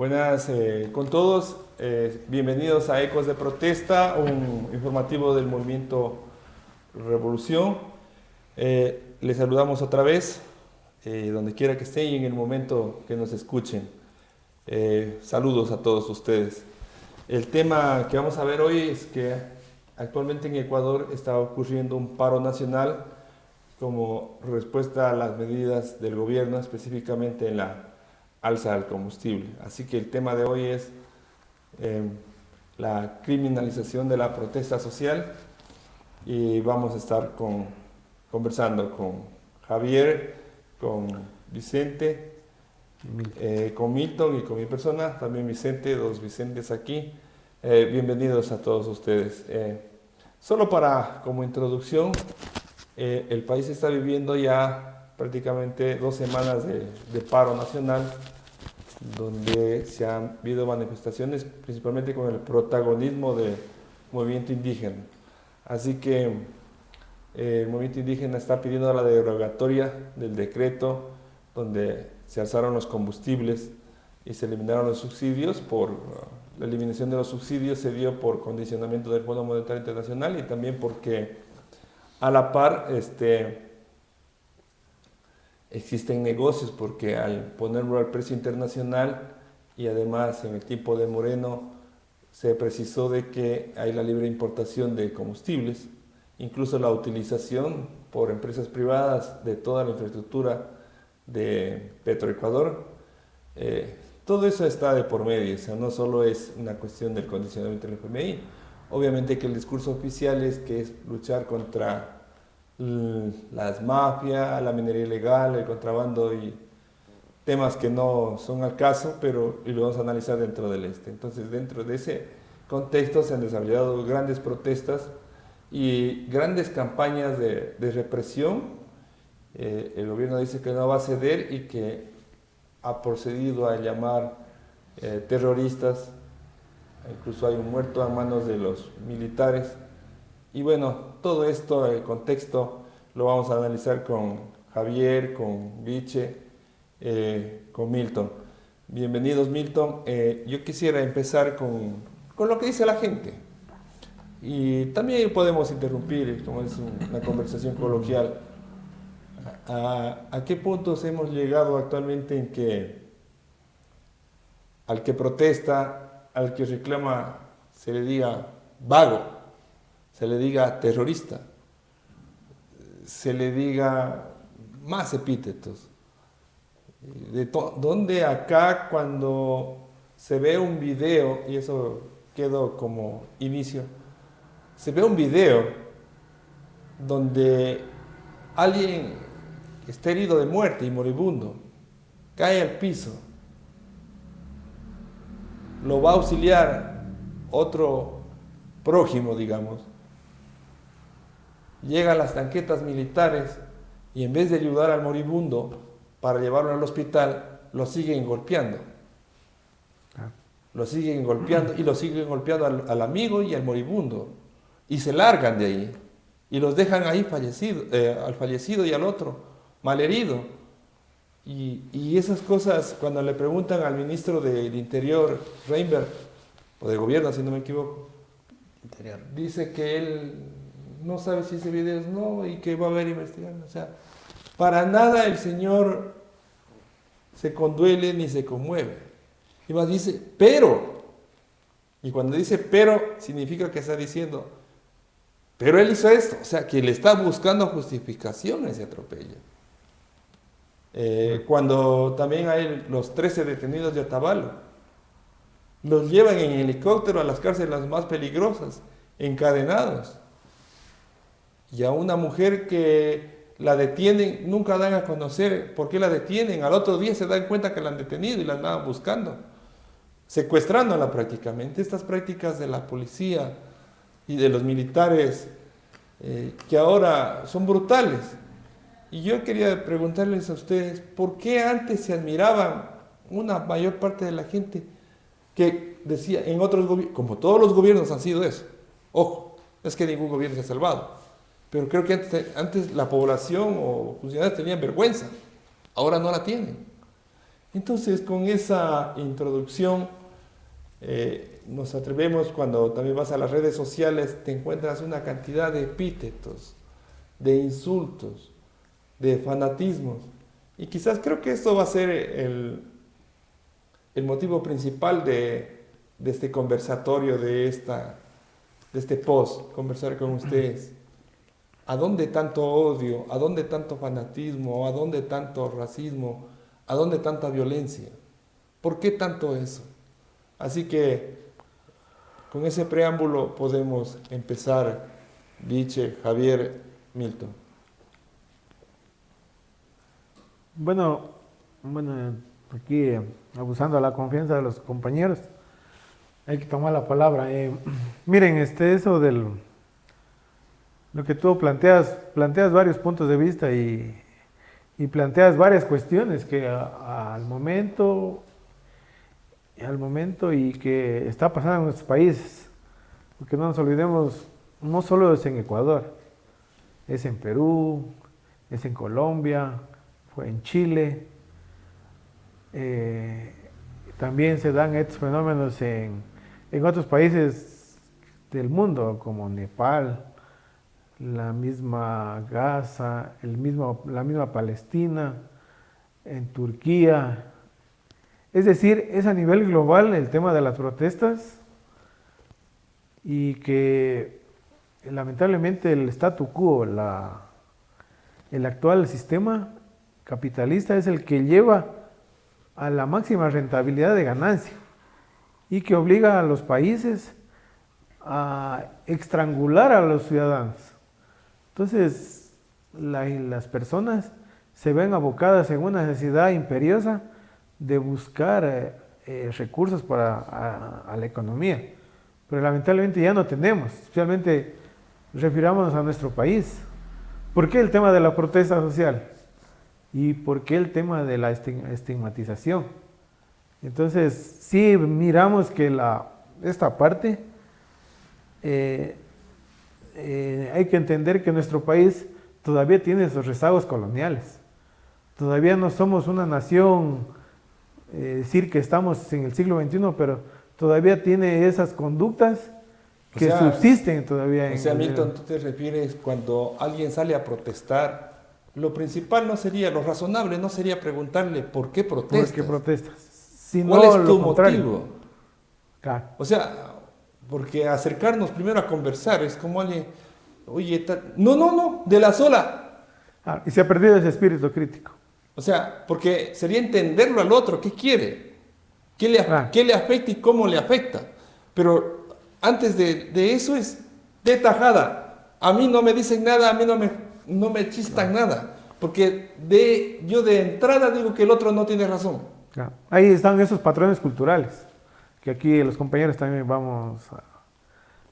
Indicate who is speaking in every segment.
Speaker 1: Buenas con todos. Bienvenidos a Ecos de Protesta, un informativo del movimiento Revolución. Les saludamos otra vez, donde quiera que estén y en el momento que nos escuchen. Saludos a todos ustedes. El tema que vamos a ver hoy es que actualmente en Ecuador está ocurriendo un paro nacional como respuesta a las medidas del gobierno, específicamente en la alza del combustible. Así que el tema de hoy es la criminalización de la protesta social y vamos a estar conversando con Javier, con Vicente, con Milton y con mi persona, también Vicente, dos Vicentes aquí. Bienvenidos a todos ustedes. Solo como introducción, el país está viviendo ya prácticamente 2 semanas de paro nacional, donde se han habido manifestaciones principalmente con el protagonismo del movimiento indígena. Así que el movimiento indígena está pidiendo la derogatoria del decreto donde se alzaron los combustibles y se eliminaron los subsidios. La eliminación de los subsidios se dio por condicionamiento del Fondo Monetario Internacional y también porque a la par existen negocios, porque al ponerlo al precio internacional y además en el tiempo de Moreno se precisó de que hay la libre importación de combustibles, incluso la utilización por empresas privadas de toda la infraestructura de Petroecuador. Todo eso está de por medio, o sea, no solo es una cuestión del condicionamiento del FMI. Obviamente que el discurso oficial es que es luchar contra las mafias, la minería ilegal, el contrabando y temas que no son al caso, y lo vamos a analizar dentro del Entonces, dentro de ese contexto se han desarrollado grandes protestas y grandes campañas de represión. El gobierno dice que no va a ceder y que ha procedido a llamar terroristas. Incluso hay un muerto a manos de los militares. Y bueno, todo esto, el contexto, lo vamos a analizar con Javier, con Viche, con Milton. Bienvenidos, Milton. Yo quisiera empezar con lo que dice la gente. Y también podemos interrumpir, como es una conversación coloquial. ¿A qué puntos hemos llegado actualmente en que al que protesta, al que reclama, se le diga vago, se le diga terrorista, se le diga más epítetos? ¿Dónde acá cuando se ve un video, y eso quedó como inicio, se ve un video donde alguien está herido de muerte y moribundo, cae al piso, lo va a auxiliar otro prójimo, digamos, llegan las tanquetas militares y en vez de ayudar al moribundo para llevarlo al hospital, lo siguen golpeando. Lo siguen golpeando y lo siguen golpeando al amigo y al moribundo. Y se largan de ahí. Y los dejan ahí al fallecido y al otro malherido. Y esas cosas, cuando le preguntan al ministro del Interior, Reinberg, o del gobierno, si no me equivoco, Interior, dice que él no sabe si ese video es no y que va a haber investigación. O sea, para nada el señor se conduele ni se conmueve. Y más dice, pero. Y cuando dice pero, significa que está diciendo, pero él hizo esto. O sea, que le está buscando justificación a ese atropello. Cuando también hay los 13 detenidos de Otavalo, los llevan en helicóptero a las cárceles más peligrosas, encadenados. Y a una mujer que la detienen, nunca dan a conocer por qué la detienen. Al otro día se dan cuenta que la han detenido y la andaban buscando, secuestrándola prácticamente. Estas prácticas de la policía y de los militares que ahora son brutales. Y yo quería preguntarles a ustedes, ¿por qué antes se admiraban una mayor parte de la gente que decía en otros gobiernos, como todos los gobiernos han sido eso? Ojo, no es que ningún gobierno se ha salvado, pero creo que antes la población o funcionarios tenían vergüenza, ahora no la tienen. Entonces, con esa introducción, nos atrevemos, cuando también vas a las redes sociales, te encuentras una cantidad de epítetos, de insultos, de fanatismos. Y quizás creo que esto va a ser el motivo principal de este conversatorio, de este post, conversar con ustedes. ¿A dónde tanto odio? ¿A dónde tanto fanatismo? ¿A dónde tanto racismo? ¿A dónde tanta violencia? ¿Por qué tanto eso? Así que con ese preámbulo podemos empezar, Liche, Javier, Milton.
Speaker 2: Bueno, aquí abusando de la confianza de los compañeros, hay que tomar la palabra. Miren, eso lo que tú planteas varios puntos de vista y planteas varias cuestiones que al momento y que está pasando en nuestros países, porque no nos olvidemos, no solo es en Ecuador, es en Perú, es en Colombia, fue en Chile, también se dan estos fenómenos en otros países del mundo, como Nepal, la misma Gaza, la misma Palestina, en Turquía. Es decir, es a nivel global el tema de las protestas, y que lamentablemente el statu quo, el actual sistema capitalista, es el que lleva a la máxima rentabilidad de ganancia y que obliga a los países a estrangular a los ciudadanos. Entonces, las personas se ven abocadas en una necesidad imperiosa de buscar recursos para la economía, pero lamentablemente ya no tenemos, especialmente refirámonos a nuestro país. ¿Por qué el tema de la protesta social? ¿Y por qué el tema de la estigmatización? Entonces, sí miramos que esta parte, hay que entender que nuestro país todavía tiene esos rezagos coloniales. Todavía no somos una nación, decir que estamos en el siglo XXI, pero todavía tiene esas conductas que subsisten todavía.
Speaker 1: O sea, Milton, tú te refieres cuando alguien sale a protestar, lo principal no sería, lo razonable no sería preguntarle ¿por qué protestas?
Speaker 2: ¿Por qué protestas?
Speaker 1: ¿Cuál es tu motivo?
Speaker 2: Claro.
Speaker 1: O sea, porque acercarnos primero a conversar es como alguien, oye, no, de la sola.
Speaker 2: Y se ha perdido ese espíritu crítico.
Speaker 1: O sea, porque sería entenderlo al otro, ¿qué quiere? ¿Qué le afecta y cómo le afecta? Pero antes de eso es de tajada. A mí no me dicen nada, a mí no me chistan nada. Porque yo de entrada digo que el otro no tiene razón.
Speaker 2: Ahí están esos patrones culturales, que aquí los compañeros también vamos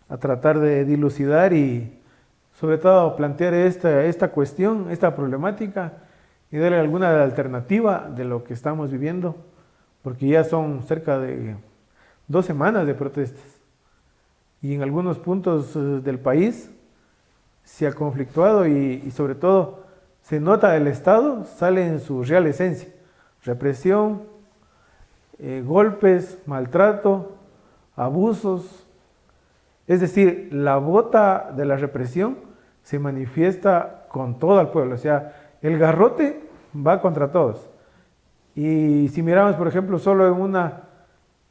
Speaker 2: a tratar de dilucidar y sobre todo plantear esta cuestión, esta problemática, y darle alguna alternativa de lo que estamos viviendo, porque ya son cerca de 2 semanas de protestas y en algunos puntos del país se ha conflictuado y sobre todo se nota el Estado sale en su real esencia: represión, golpes, maltrato, abusos. Es decir, la bota de la represión se manifiesta con todo el pueblo, o sea, el garrote va contra todos. Y si miramos, por ejemplo, solo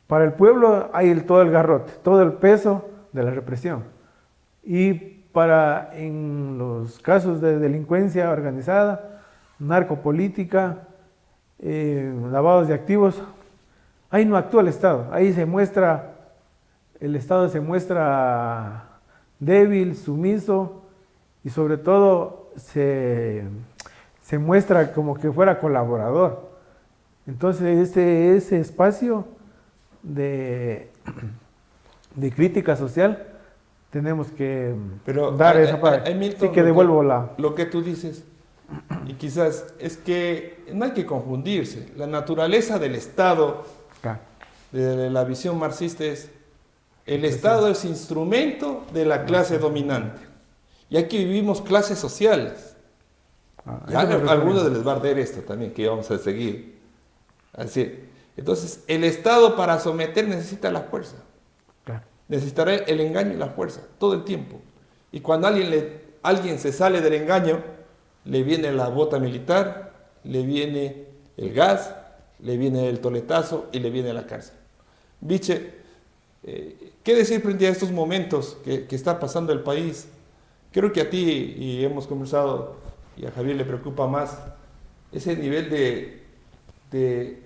Speaker 2: para el pueblo hay todo el garrote, todo el peso de la represión. Y en los casos de delincuencia organizada, narcopolítica, lavados de activos, ahí no actúa el Estado, ahí el Estado se muestra débil, sumiso, y sobre todo se muestra como que fuera colaborador. Entonces ese espacio de crítica social tenemos que dar esa parte.
Speaker 1: Milton,
Speaker 2: sí, que devuelvo
Speaker 1: lo que tú dices, y quizás es que no hay que confundirse. La naturaleza del Estado, de la visión marxista, es el Estado es instrumento de la clase dominante. Y aquí vivimos clases sociales. A algunos les va a arder esto también, que vamos a seguir. Así. Entonces, el Estado para someter necesita la fuerza.
Speaker 2: Claro.
Speaker 1: Necesitará el engaño y la fuerza, todo el tiempo. Y cuando alguien se sale del engaño, le viene la bota militar, le viene el gas, le viene el toletazo y le viene la cárcel. Viche, ¿qué decir frente a estos momentos que está pasando el país? Creo que a ti, y hemos conversado, y a Javier le preocupa más, ese nivel de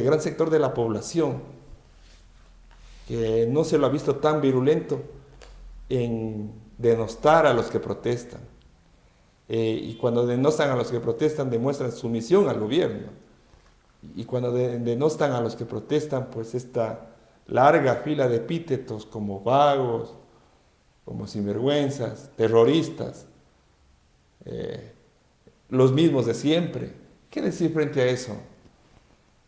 Speaker 1: gran sector de la población, que no se lo ha visto tan virulento en denostar a los que protestan. Y cuando denostan a los que protestan, demuestran sumisión al gobierno. Y cuando denostan a los que protestan, pues esta larga fila de epítetos como vagos, como sinvergüenzas, terroristas, los mismos de siempre. ¿Qué decir frente a eso?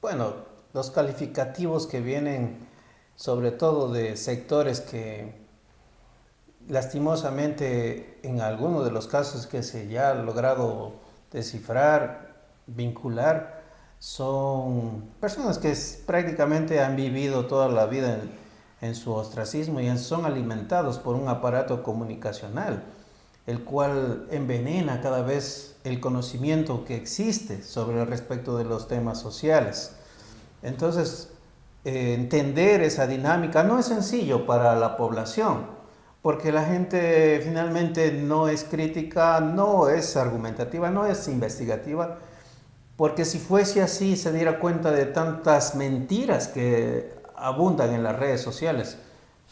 Speaker 3: Bueno, los calificativos que vienen sobre todo de sectores que lastimosamente en algunos de los casos que se ya ha logrado descifrar, vincular, son personas que prácticamente han vivido toda la vida en su ostracismo y son alimentados por un aparato comunicacional, el cual envenena cada vez el conocimiento que existe sobre el respecto de los temas sociales. Entonces, entender esa dinámica no es sencillo para la población, porque la gente finalmente no es crítica, no es argumentativa, no es investigativa, porque si fuese así se diera cuenta de tantas mentiras que abundan en las redes sociales,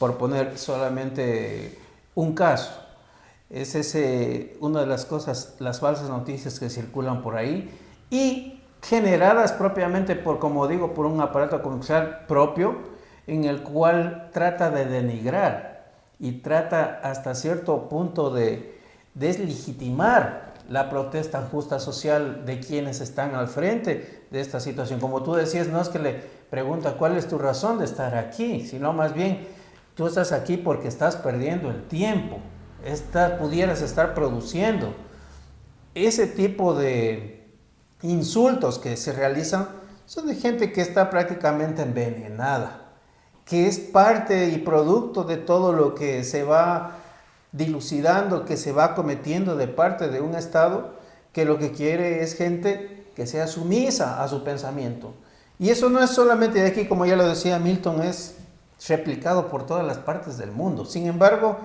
Speaker 3: por poner solamente un caso. Es una de las cosas, las falsas noticias que circulan por ahí y generadas propiamente por, como digo, por un aparato comercial propio en el cual trata de denigrar y trata hasta cierto punto de deslegitimar la protesta justa social de quienes están al frente de esta situación. Como tú decías, no es que le pregunta cuál es tu razón de estar aquí, sino más bien tú estás aquí porque estás perdiendo el tiempo, pudieras estar produciendo. Ese tipo de insultos que se realizan son de gente que está prácticamente envenenada, que es parte y producto de todo lo que se va dilucidando, que se va cometiendo de parte de un Estado que lo que quiere es gente que sea sumisa a su pensamiento. Y eso no es solamente de aquí, como ya lo decía Milton, es replicado por todas las partes del mundo. Sin embargo,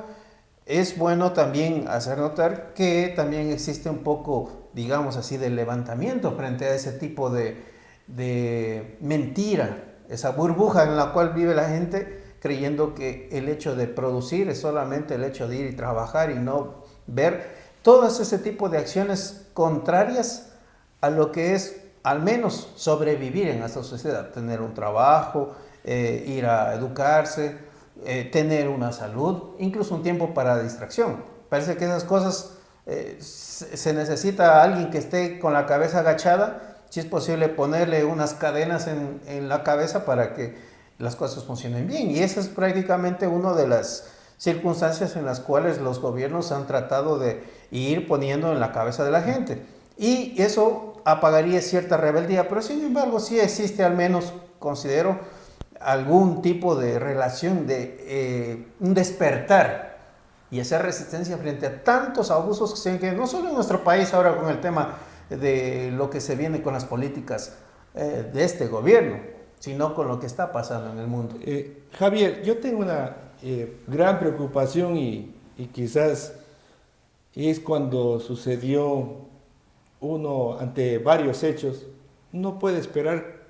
Speaker 3: es bueno también hacer notar que también existe un poco, digamos así, de levantamiento frente a ese tipo de mentira, esa burbuja en la cual vive la gente, creyendo que el hecho de producir es solamente el hecho de ir y trabajar y no ver todas ese tipo de acciones contrarias a lo que es al menos sobrevivir en esta sociedad, tener un trabajo, ir a educarse, tener una salud, incluso un tiempo para distracción. Parece que esas cosas se necesita alguien que esté con la cabeza agachada, si es posible ponerle unas cadenas en la cabeza para que las cosas funcionen bien. Y esa es prácticamente una de las circunstancias en las cuales los gobiernos han tratado de ir poniendo en la cabeza de la gente. Y eso apagaría cierta rebeldía, pero sin embargo sí existe, al menos considero, algún tipo de relación de un despertar y hacer resistencia frente a tantos abusos que se ven, no solo en nuestro país ahora con el tema de lo que se viene con las políticas de este gobierno, sino con lo que está pasando en el mundo.
Speaker 1: Javier, yo tengo una gran preocupación y quizás es cuando sucedió uno ante varios hechos, no puede esperar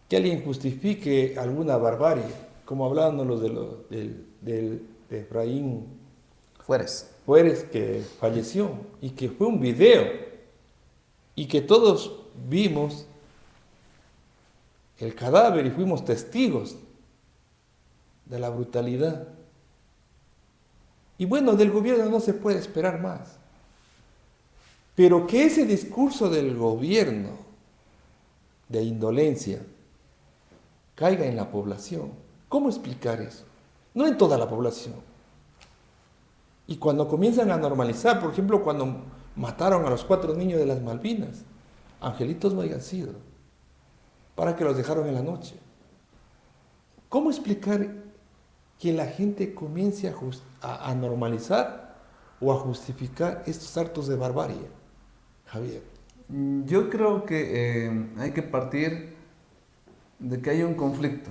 Speaker 1: que alguien justifique alguna barbarie, como hablábamos de Efraín Fueres, que falleció y que fue un video y que todos vimos el cadáver y fuimos testigos de la brutalidad. Y bueno, del gobierno no se puede esperar más. Pero que ese discurso del gobierno de indolencia caiga en la población, ¿cómo explicar eso? No en toda la población. Y cuando comienzan a normalizar, por ejemplo, cuando mataron a los 4 niños de las Malvinas, angelitos no hayan sido, para que los dejaron en la noche. ¿Cómo explicar que la gente comience a normalizar o a justificar estos actos de barbarie, Javier?
Speaker 4: Yo creo que hay que partir de que hay un conflicto.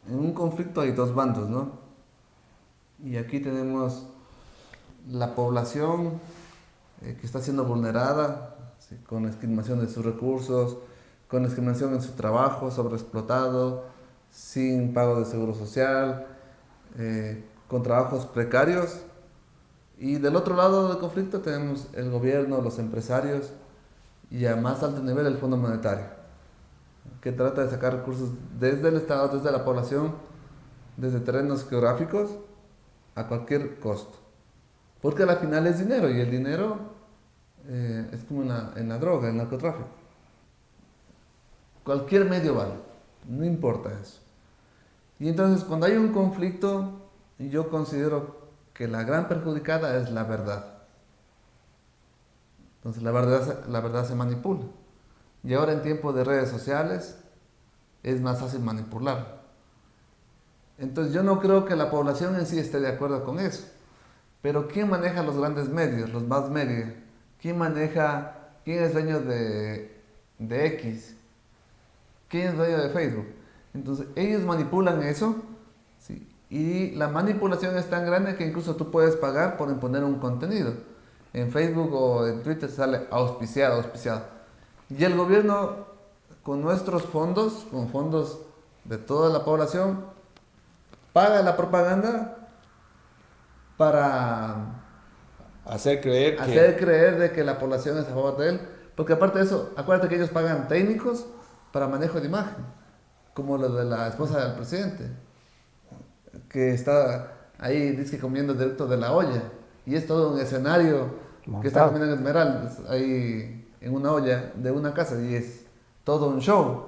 Speaker 4: En un conflicto hay dos bandos, ¿no? Y aquí tenemos la población que está siendo vulnerada, ¿sí? Con discriminación de sus recursos, con discriminación en su trabajo, sobreexplotado, sin pago de seguro social, con trabajos precarios. Y del otro lado del conflicto tenemos el gobierno, los empresarios y a más alto nivel el Fondo Monetario, que trata de sacar recursos desde el Estado, desde la población, desde terrenos geográficos, a cualquier costo. Porque al final es dinero, y el dinero es como en la droga, en el narcotráfico. Cualquier medio vale, no importa eso. Y entonces cuando hay un conflicto, yo considero que la gran perjudicada es la verdad. Entonces la verdad se manipula. Y ahora en tiempo de redes sociales es más fácil manipular. Entonces yo no creo que la población en sí esté de acuerdo con eso. Pero ¿quién maneja los grandes medios, los más media? ¿Quién es dueño de X? ¿Quién es dueño de Facebook? Entonces ellos manipulan eso, ¿sí? Y la manipulación es tan grande que incluso tú puedes pagar por imponer un contenido. En Facebook o en Twitter sale auspiciado. Y el gobierno, con nuestros fondos, con fondos de toda la población, paga la propaganda para
Speaker 1: Hacer creer
Speaker 4: de que la población es a favor de él. Porque aparte de eso, acuérdate que ellos pagan técnicos para manejo de imagen, como lo de la esposa del presidente, que está ahí, dice, comiendo directo de la olla. Y es todo un escenario que está comiendo en Esmeraldas, ahí en una olla de una casa, y es todo un show,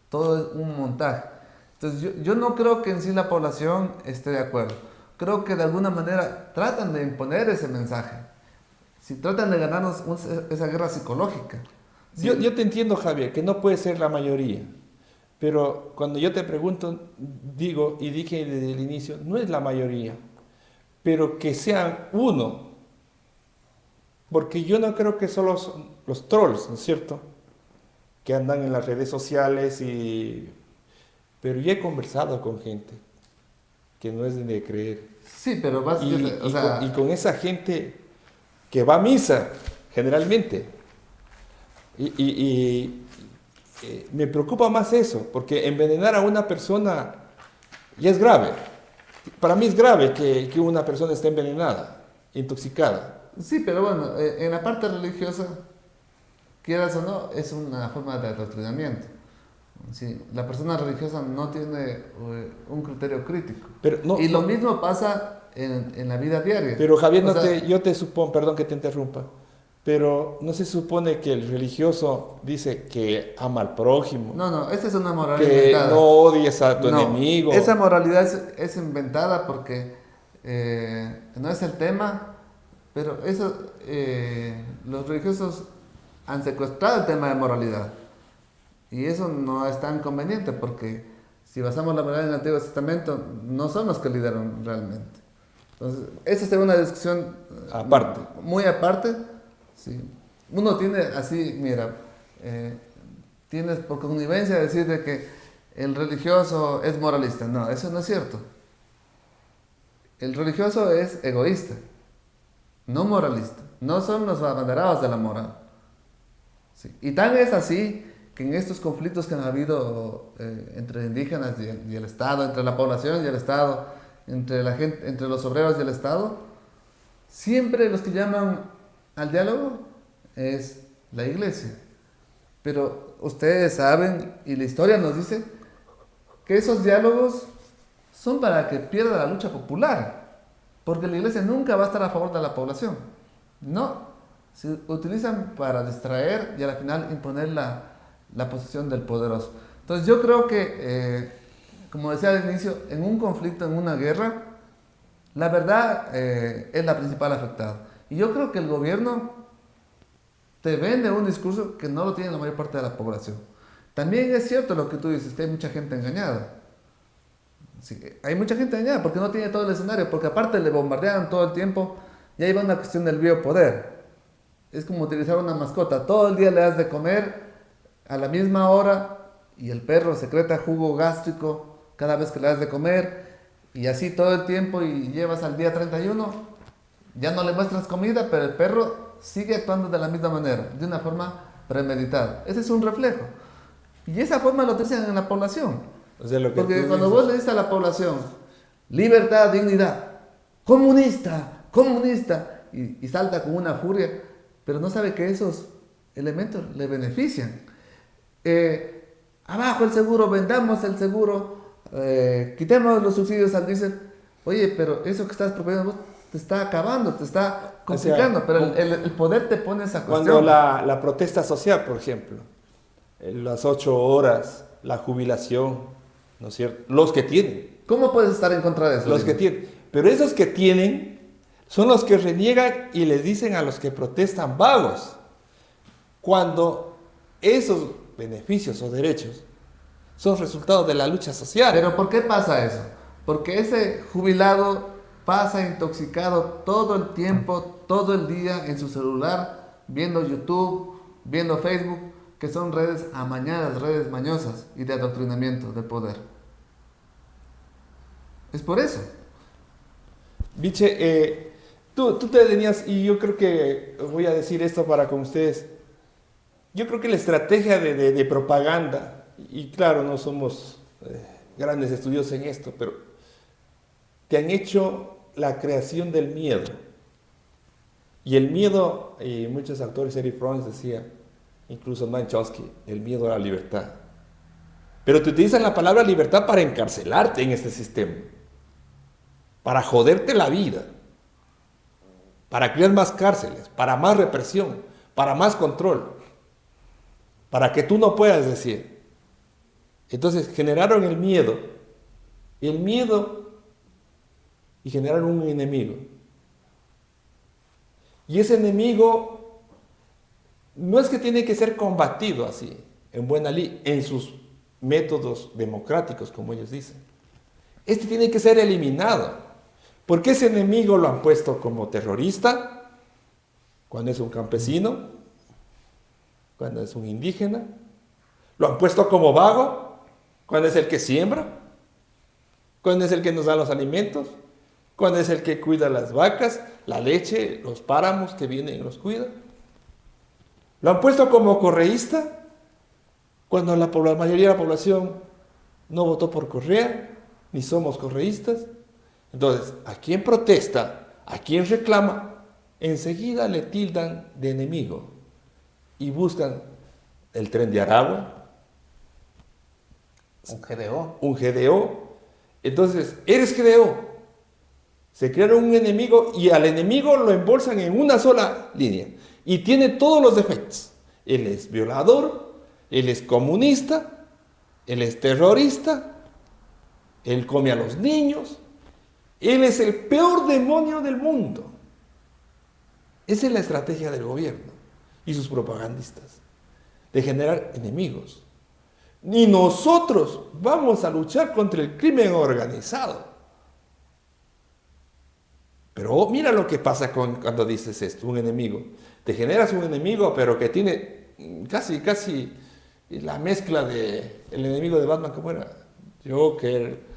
Speaker 4: todo es un montaje. Entonces yo no creo que en sí la población esté de acuerdo. Creo que de alguna manera tratan de imponer ese mensaje. Si tratan de ganarnos esa guerra psicológica. ¿Sí?
Speaker 1: Yo te entiendo, Javier, que no puede ser la mayoría. Pero cuando yo te pregunto, digo, y dije desde el inicio, no es la mayoría, pero que sean uno. Porque yo no creo que solo son los trolls, ¿no es cierto?, que andan en las redes sociales Pero yo he conversado con gente que no es de creer.
Speaker 4: Sí, pero
Speaker 1: Y con esa gente que va a misa, generalmente. Me preocupa más eso, porque envenenar a una persona ya es grave. Para mí es grave que una persona esté envenenada, intoxicada.
Speaker 4: Sí, pero bueno, en la parte religiosa, quieras o no, es una forma de adoctrinamiento. Sí, la persona religiosa no tiene un criterio crítico. Lo mismo pasa en la vida diaria.
Speaker 1: Pero Javier, yo te supongo, perdón que te interrumpa, pero no se supone que el religioso dice que ama al prójimo.
Speaker 4: No, esa es una moralidad
Speaker 1: que
Speaker 4: inventada.
Speaker 1: No odies a tu enemigo.
Speaker 4: Esa moralidad es inventada porque no es el tema, pero los religiosos han secuestrado el tema de moralidad. Y eso no es tan conveniente porque si basamos la moralidad en el Antiguo Testamento, no son los que lideran realmente. Entonces, esa sería una discusión
Speaker 1: aparte.
Speaker 4: Muy aparte. Sí. Uno tiene así, mira, tienes por connivencia decir de que el religioso es moralista. No, eso no es cierto. El religioso es egoísta, no moralista. No son los abanderados de la moral. Sí. Y tan es así que en estos conflictos que han habido entre indígenas y el Estado, entre la población y el Estado, entre la gente, entre los obreros y el Estado, siempre los que llaman al diálogo es la iglesia. Pero ustedes saben, y la historia nos dice, que esos diálogos son para que pierda la lucha popular, porque la iglesia nunca va a estar a favor de la población. No, se utilizan para distraer y al final imponer la posición del poderoso. Entonces yo creo que, como decía al inicio, en un conflicto, en una guerra, la verdad es la principal afectada. Y yo creo que el gobierno te vende un discurso que no lo tiene la mayor parte de la población. También es cierto lo que tú dices, que hay mucha gente engañada. Sí, hay mucha gente engañada porque no tiene todo el escenario, porque aparte le bombardean todo el tiempo, y ahí va una cuestión del biopoder. Es como utilizar una mascota, todo el día le das de comer a la misma hora y el perro secreta jugo gástrico cada vez que le das de comer, y así todo el tiempo, y llevas al día 31, ya no le muestras comida, pero el perro sigue actuando de la misma manera, de una forma premeditada. Ese es un reflejo. Y esa forma lo utilizan en la población.
Speaker 1: O sea, lo que
Speaker 4: Porque
Speaker 1: tú
Speaker 4: cuando
Speaker 1: dices-
Speaker 4: vos le dices a la población, libertad, dignidad, comunista, comunista, y salta con una furia, pero no sabe que esos elementos le benefician. Abajo el seguro, vendamos el seguro, quitemos los subsidios al diésel. Oye, pero eso que estás proponiendo vos te está acabando, te está complicando,
Speaker 1: O sea,
Speaker 4: pero el poder te pone esa
Speaker 1: Cuando
Speaker 4: cuestión.
Speaker 1: la protesta social, por ejemplo, las 8 horas, la jubilación, ¿no es cierto? Los que tienen,
Speaker 4: ¿Cómo puedes estar en contra de eso?
Speaker 1: los que
Speaker 4: Dime?
Speaker 1: tienen. Pero esos que tienen son los que reniegan y les dicen a los que protestan vagos. Cuando esos beneficios o derechos son resultado de la lucha social.
Speaker 4: Pero ¿por qué pasa eso? Porque ese jubilado pasa intoxicado todo el tiempo, todo el día en su celular, viendo YouTube, viendo Facebook, que son redes amañadas, redes mañosas y de adoctrinamiento del poder. Es por eso.
Speaker 1: Viche, tú te tenías, y yo creo que voy a decir esto para con ustedes, yo creo que la estrategia de propaganda, y claro, no somos grandes estudiosos en esto, pero te han hecho la creación del miedo. Y el miedo, y muchos autores, Eric Fromm decía, incluso Noam Chomsky, el miedo a la libertad. Pero te utilizan la palabra libertad para encarcelarte en este sistema, para joderte la vida, para crear más cárceles, para más represión, para más control, para que tú no puedas decir. Entonces generaron el miedo y generaron un enemigo. Y ese enemigo no es que tiene que ser combatido así, en buena ley, en sus métodos democráticos, como ellos dicen. Este tiene que ser eliminado. Porque ese enemigo lo han puesto como terrorista, cuando es un campesino, cuando es un indígena. Lo han puesto como vago, cuando es el que siembra, cuando es el que nos da los alimentos, cuando es el que cuida las vacas, la leche, los páramos que vienen y los cuida. Lo han puesto como correísta, cuando la mayoría de la población no votó por Correa, ni somos correístas. Entonces, a quien protesta, a quien reclama, enseguida le tildan de enemigo y buscan el tren de Aragua,
Speaker 3: Un GDO.
Speaker 1: un GDO. Entonces, eres GDO. Se crearon un enemigo y al enemigo lo embolsan en una sola línea y tiene todos los defectos. Él es violador, él es comunista, él es terrorista, él come a los niños. Él es el peor demonio del mundo. Esa es la estrategia del gobierno y sus propagandistas, de generar enemigos. Y nosotros vamos a luchar contra el crimen organizado. Pero mira lo que pasa cuando dices esto, un enemigo. Te generas un enemigo, pero que tiene casi la mezcla de el enemigo de Batman, ¿cómo era? Joker,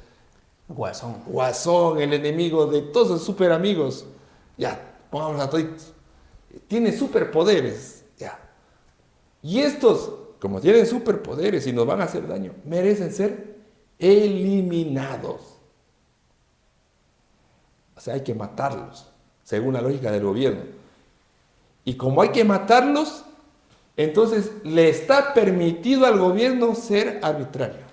Speaker 1: Guasón, el enemigo de todos los super amigos. Ya, pongamos a todos. Tiene superpoderes. Ya. Y estos, como tienen superpoderes y nos van a hacer daño, merecen ser eliminados. O sea, hay que matarlos, según la lógica del gobierno. Y como hay que matarlos, entonces le está permitido al gobierno ser arbitrario.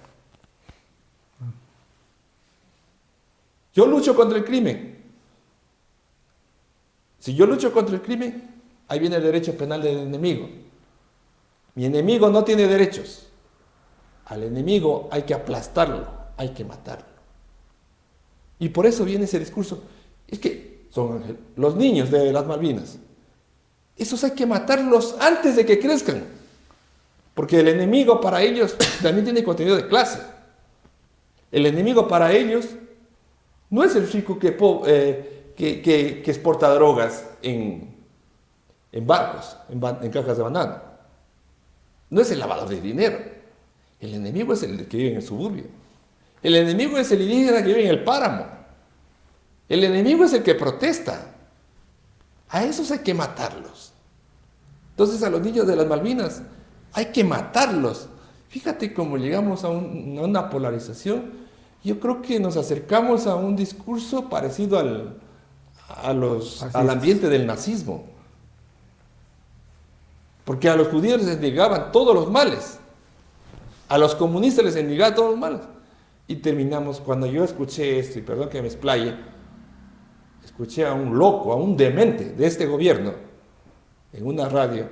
Speaker 1: Yo lucho contra el crimen. Si yo lucho contra el crimen, ahí viene el derecho penal del enemigo. Mi enemigo no tiene derechos. Al enemigo hay que aplastarlo, hay que matarlo. Y por eso viene ese discurso. Es que son los niños de las Malvinas. Esos hay que matarlos antes de que crezcan. Porque el enemigo para ellos también tiene contenido de clase. El enemigo para ellos no es el rico que exporta drogas en barcos, en cajas de banana. No es el lavador de dinero. El enemigo es el que vive en el suburbio. El enemigo es el indígena que vive en el páramo. El enemigo es el que protesta. A esos hay que matarlos. Entonces a los niños de las Malvinas hay que matarlos. Fíjate cómo llegamos a una polarización. Yo creo que nos acercamos a un discurso parecido al ambiente del nazismo. Porque a los judíos les negaban todos los males. A los comunistas les negaban todos los males. Y terminamos, cuando yo escuché esto, y perdón que me explaye, escuché a un loco, a un demente de este gobierno, en una radio,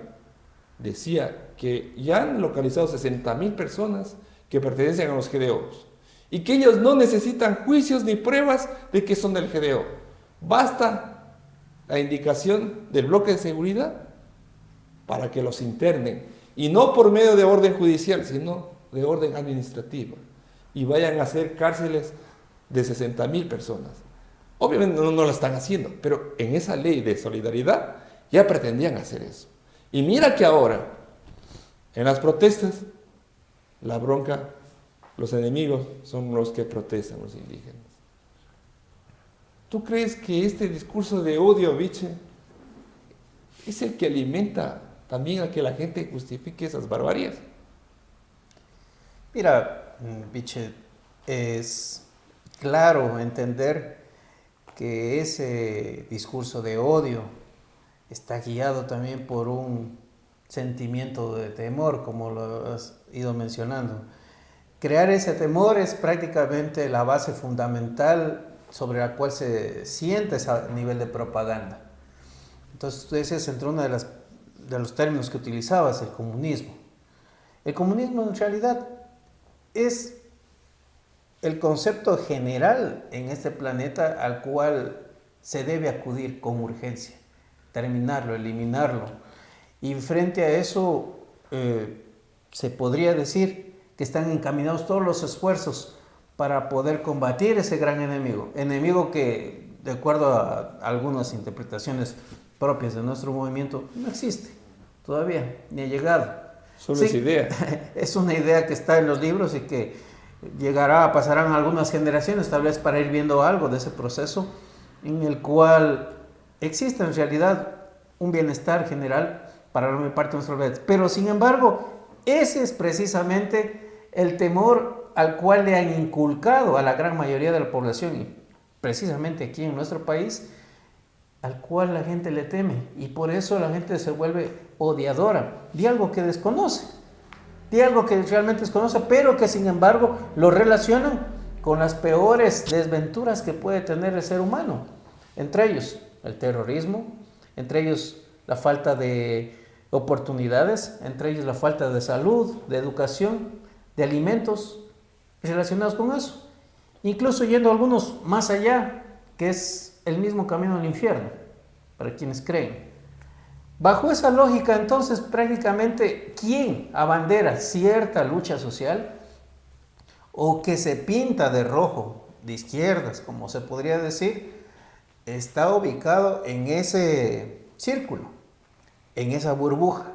Speaker 1: decía que ya han localizado 60,000 personas que pertenecen a los GDOs y que ellos no necesitan juicios ni pruebas de que son del GDO. Basta la indicación del bloque de seguridad para que los internen, y no por medio de orden judicial, sino de orden administrativo, y vayan a hacer cárceles de 60,000 personas. Obviamente no lo están haciendo, pero en esa ley de solidaridad ya pretendían hacer eso. Y mira que ahora, en las protestas, la bronca, los enemigos son los que protestan, los indígenas. ¿Tú crees que este discurso de odio, Biche, es el que alimenta también a que la gente justifique esas barbaries?
Speaker 3: Mira, Biche, es claro entender que ese discurso de odio está guiado también por un sentimiento de temor, como lo has ido mencionando. Crear ese temor es prácticamente la base fundamental sobre la cual se siente ese nivel de propaganda. Entonces, ese es entre uno de los términos que utilizabas, el comunismo. El comunismo en realidad es el concepto general en este planeta al cual se debe acudir con urgencia, terminarlo, eliminarlo. Y frente a eso se podría decir que están encaminados todos los esfuerzos para poder combatir ese gran enemigo que, de acuerdo a algunas interpretaciones propias de nuestro movimiento, no existe todavía, ni ha llegado.
Speaker 1: Solo es idea.
Speaker 3: Es una idea que está en los libros y que pasarán algunas generaciones tal vez para ir viendo algo de ese proceso en el cual existe en realidad un bienestar general para la mayor parte de nuestros redes. Pero sin embargo, ese es precisamente el temor al cual le han inculcado a la gran mayoría de la población, y precisamente aquí en nuestro país, al cual la gente le teme, y por eso la gente se vuelve odiadora de algo que desconoce, de algo que realmente desconoce, pero que sin embargo lo relacionan con las peores desventuras que puede tener el ser humano, entre ellos el terrorismo, entre ellos la falta de oportunidades, entre ellos la falta de salud, de educación, de alimentos relacionados con eso, incluso yendo algunos más allá, que es el mismo camino al infierno, para quienes creen. Bajo esa lógica, entonces, prácticamente, ¿quién abandera cierta lucha social o que se pinta de rojo, de izquierdas, como se podría decir, está ubicado en ese círculo, en esa burbuja?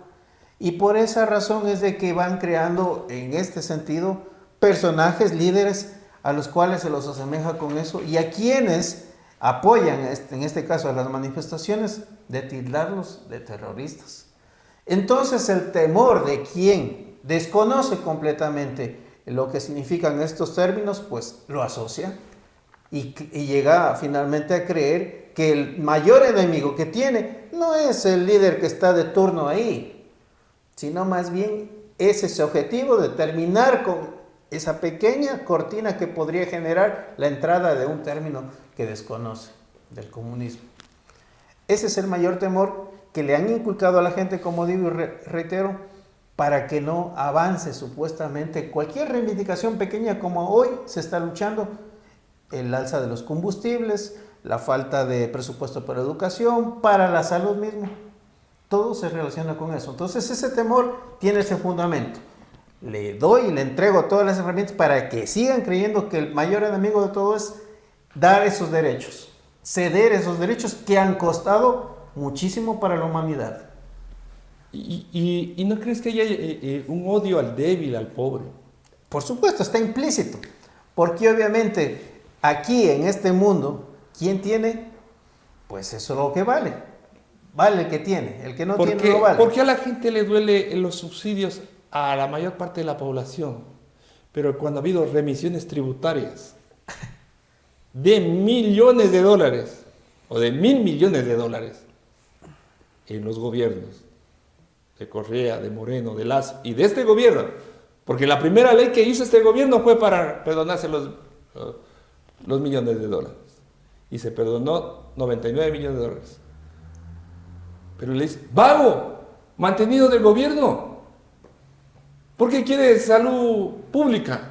Speaker 3: Y por esa razón es de que van creando, en este sentido, personajes, líderes, a los cuales se los asemeja con eso, y a quienes apoyan, en este caso, a las manifestaciones, de tildarlos de terroristas. Entonces el temor de quien desconoce completamente lo que significan estos términos, pues lo asocia y llega finalmente a creer que el mayor enemigo que tiene no es el líder que está de turno ahí, sino más bien es ese objetivo de terminar con esa pequeña cortina que podría generar la entrada de un término que desconoce, del comunismo. Ese es el mayor temor que le han inculcado a la gente, como digo y reitero, para que no avance supuestamente cualquier reivindicación pequeña, como hoy se está luchando, el alza de los combustibles, la falta de presupuesto para educación, para la salud mismo. Todo se relaciona con eso. Entonces ese temor tiene ese fundamento. Le doy y le entrego todas las herramientas para que sigan creyendo que el mayor enemigo de todo es dar esos derechos, ceder esos derechos que han costado muchísimo para la humanidad.
Speaker 1: ¿Y no crees que haya un odio al débil, al pobre?
Speaker 3: Por supuesto, está implícito, porque obviamente aquí en este mundo, ¿quién tiene? Pues eso es lo que vale. Vale el que tiene, el que no tiene no vale.
Speaker 1: ¿Por qué a la gente le duele los subsidios a la mayor parte de la población? Pero cuando ha habido remisiones tributarias de millones de dólares o de $1.000 millones en los gobiernos de Correa, de Moreno, de Lazo y de este gobierno, porque la primera ley que hizo este gobierno fue para perdonarse los millones de dólares y se perdonó 99 millones de dólares. Pero le dice, vago, mantenido del gobierno, porque quiere salud pública.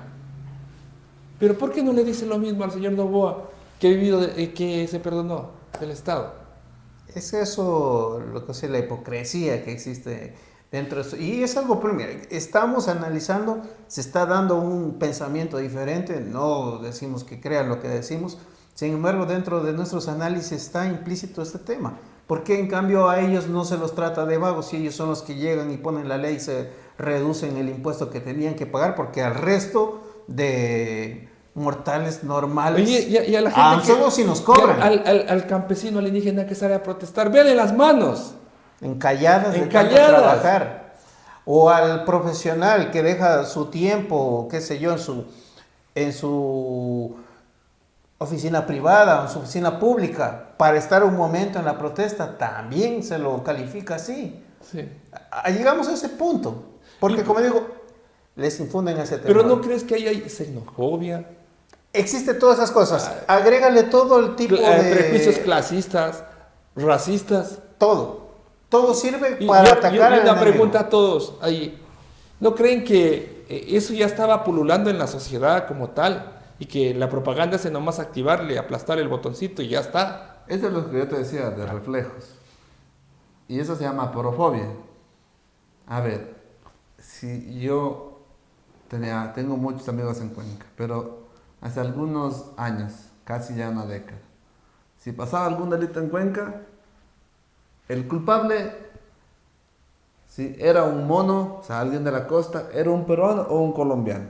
Speaker 1: Pero ¿por qué no le dice lo mismo al señor Noboa, que ha vivido, que se perdonó del Estado?
Speaker 3: Es eso lo que es la hipocresía que existe dentro de eso. Y es algo, pero mira, estamos analizando, se está dando un pensamiento diferente, no decimos que crean lo que decimos, sin embargo, dentro de nuestros análisis está implícito este tema. ¿Por qué en cambio a ellos no se los trata de vagos si ellos son los que llegan y ponen la ley y se reducen el impuesto que tenían que pagar? Porque al resto de mortales normales,
Speaker 1: Oye, y a la gente
Speaker 3: solo si nos cobran.
Speaker 1: Al campesino, al indígena que sale a protestar, véale las manos.
Speaker 3: Encalladas de tanto
Speaker 1: Encalladas.
Speaker 3: trabajar. O al profesional que deja su tiempo, qué sé yo, en su oficina privada o en su oficina pública para estar un momento en la protesta, también se lo califica así.
Speaker 1: Sí.
Speaker 3: Llegamos a ese punto, porque como digo, les infunden ese tema.
Speaker 1: Pero ¿no crees que ahí hay xenofobia?
Speaker 3: Existe todas esas cosas. Agrégale todo el tipo de
Speaker 1: prejuicios clasistas, racistas.
Speaker 3: todo. Todo sirve
Speaker 1: Y
Speaker 3: para
Speaker 1: yo
Speaker 3: atacar al
Speaker 1: una
Speaker 3: enemigo.
Speaker 1: pregunta a todos ahí. ¿No creen que eso ya estaba pululando en la sociedad como tal? Y que la propaganda es nomás activarle, aplastar el botoncito y ya está.
Speaker 4: Eso es lo que yo te decía, de reflejos. Y eso se llama porofobia. A ver, si yo tengo muchos amigos en Cuenca, pero hace algunos años, casi ya una década, si pasaba algún delito en Cuenca, el culpable, si era un mono, o sea, alguien de la costa, era un peruano o un colombiano.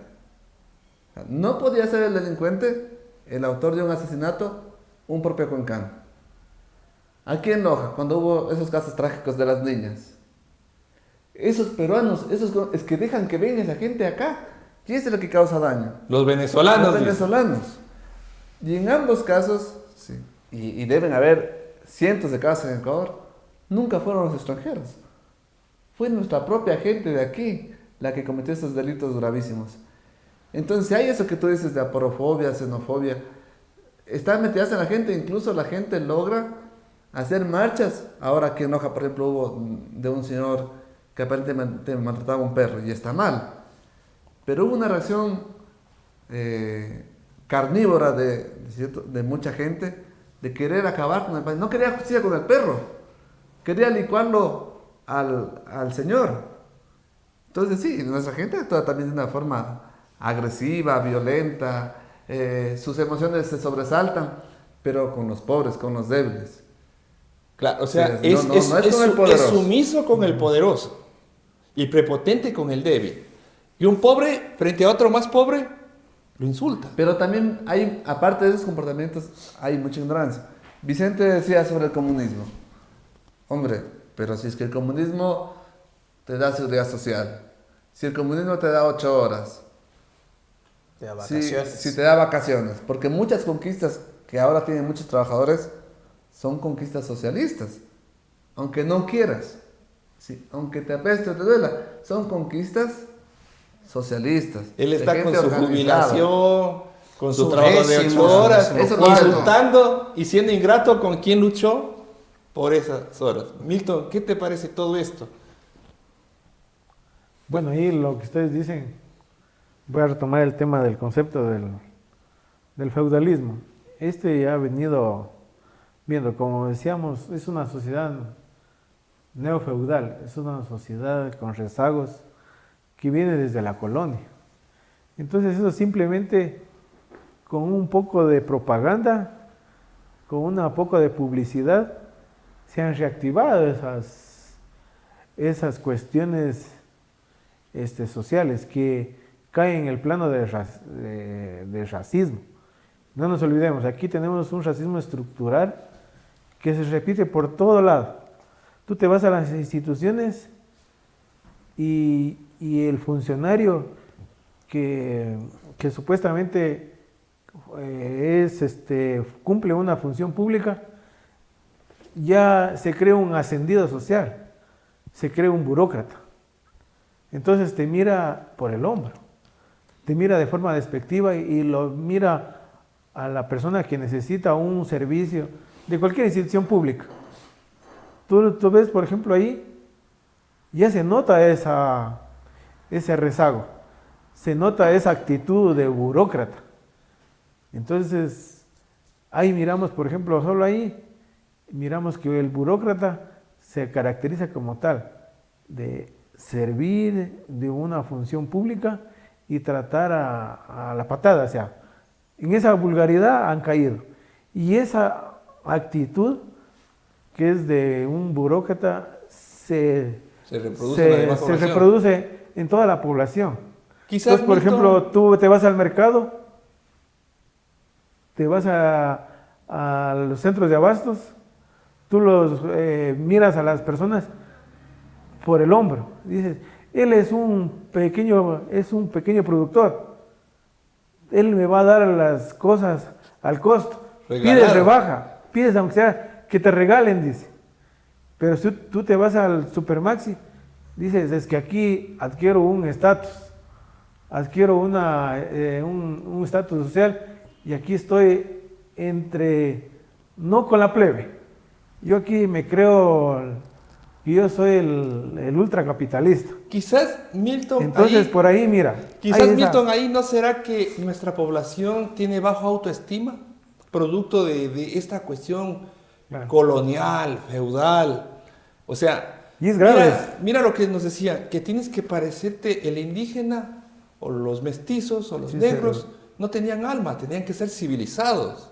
Speaker 4: No podía ser el delincuente, el autor de un asesinato, un propio cuencano. Aquí en Loja, cuando hubo esos casos trágicos de las niñas, esos peruanos, es que dejan que venga esa gente acá, y eso es lo que causa daño.
Speaker 1: Los venezolanos.
Speaker 4: Los venezolanos. Y en ambos casos, sí, y deben haber cientos de casos en Ecuador, nunca fueron los extranjeros. Fue nuestra propia gente de aquí la que cometió esos delitos gravísimos. Entonces, si hay eso que tú dices de aporofobia, xenofobia, está metidas en la gente, incluso la gente logra hacer marchas. Ahora aquí en Loja, por ejemplo, hubo de un señor que aparentemente maltrataba a un perro, y está mal. Pero hubo una reacción carnívora de mucha gente de querer acabar con el país. No quería justicia con el perro, quería licuarlo al señor. Entonces sí, nuestra gente actúa también de una forma agresiva, violenta, sus emociones se sobresaltan, pero con los pobres, con los débiles.
Speaker 1: Claro, o sea,
Speaker 4: Sí, no es con el
Speaker 1: es
Speaker 4: poderoso.
Speaker 1: sumiso con el poderoso y prepotente con el débil. Y un pobre, frente a otro más pobre, lo insulta.
Speaker 4: Pero también hay, aparte de esos comportamientos, hay mucha ignorancia. Vicente decía sobre el comunismo. Hombre, pero si es que el comunismo te da seguridad social, si el comunismo te da 8 horas,
Speaker 3: De vacaciones.
Speaker 4: si te da vacaciones, porque muchas conquistas que ahora tienen muchos trabajadores son conquistas socialistas, aunque no quieras, sí, aunque te apeste o te duela, son conquistas socialistas.
Speaker 1: Él
Speaker 4: de
Speaker 1: está
Speaker 4: gente
Speaker 1: con su
Speaker 4: organizada.
Speaker 1: jubilación, con su
Speaker 3: Su
Speaker 1: trabajo de 8
Speaker 3: décimo,
Speaker 1: horas,
Speaker 3: su
Speaker 4: Eso
Speaker 3: cuarto.
Speaker 1: insultando y siendo ingrato con quien luchó por esas horas. Milton, ¿qué te parece todo esto?
Speaker 2: Bueno, ahí lo que ustedes dicen, voy a retomar el tema del concepto del feudalismo. Este ya ha venido viendo, como decíamos, es una sociedad neofeudal, es una sociedad con rezagos que viene desde la colonia. Entonces eso simplemente con un poco de propaganda, con un poco de publicidad, se han reactivado esas cuestiones sociales que caen en el plano de racismo. No nos olvidemos, aquí tenemos un racismo estructural que se repite por todo lado. Tú te vas a las instituciones y el funcionario que supuestamente cumple una función pública, ya se crea un ascendido social, se crea un burócrata. Entonces te mira por el hombro, te mira de forma despectiva y lo mira a la persona que necesita un servicio de cualquier institución pública. Tú ves, por ejemplo, ahí, ya se nota ese rezago, se nota esa actitud de burócrata. Entonces, ahí miramos, por ejemplo, solo ahí, miramos que el burócrata se caracteriza como tal, de servir de una función pública y tratar a la patada, o sea, en esa vulgaridad han caído. Y esa actitud que es de un burócrata se reproduce en toda la población.
Speaker 1: Quizás,
Speaker 2: entonces, por ejemplo, tú te vas al mercado, te vas a los centros de abastos, tú los miras a las personas por el hombro, dices, él es un pequeño productor, él me va a dar las cosas al costo, pides rebaja, pides aunque sea que te regalen, dice. Pero si tú te vas al Supermaxi, dices, es que aquí adquiero un estatus, adquiero un estatus social y aquí estoy no con la plebe. Yo aquí me creo que yo soy el ultracapitalista.
Speaker 1: Quizás Milton.
Speaker 2: Entonces por ahí mira.
Speaker 1: Quizás Milton, ahí no será que nuestra población tiene bajo autoestima, producto de esta cuestión colonial, feudal. O sea,
Speaker 2: y es grave.
Speaker 1: Mira lo que nos decía, que tienes que parecerte el indígena o los mestizos o los negros, no tenían alma, tenían que ser civilizados.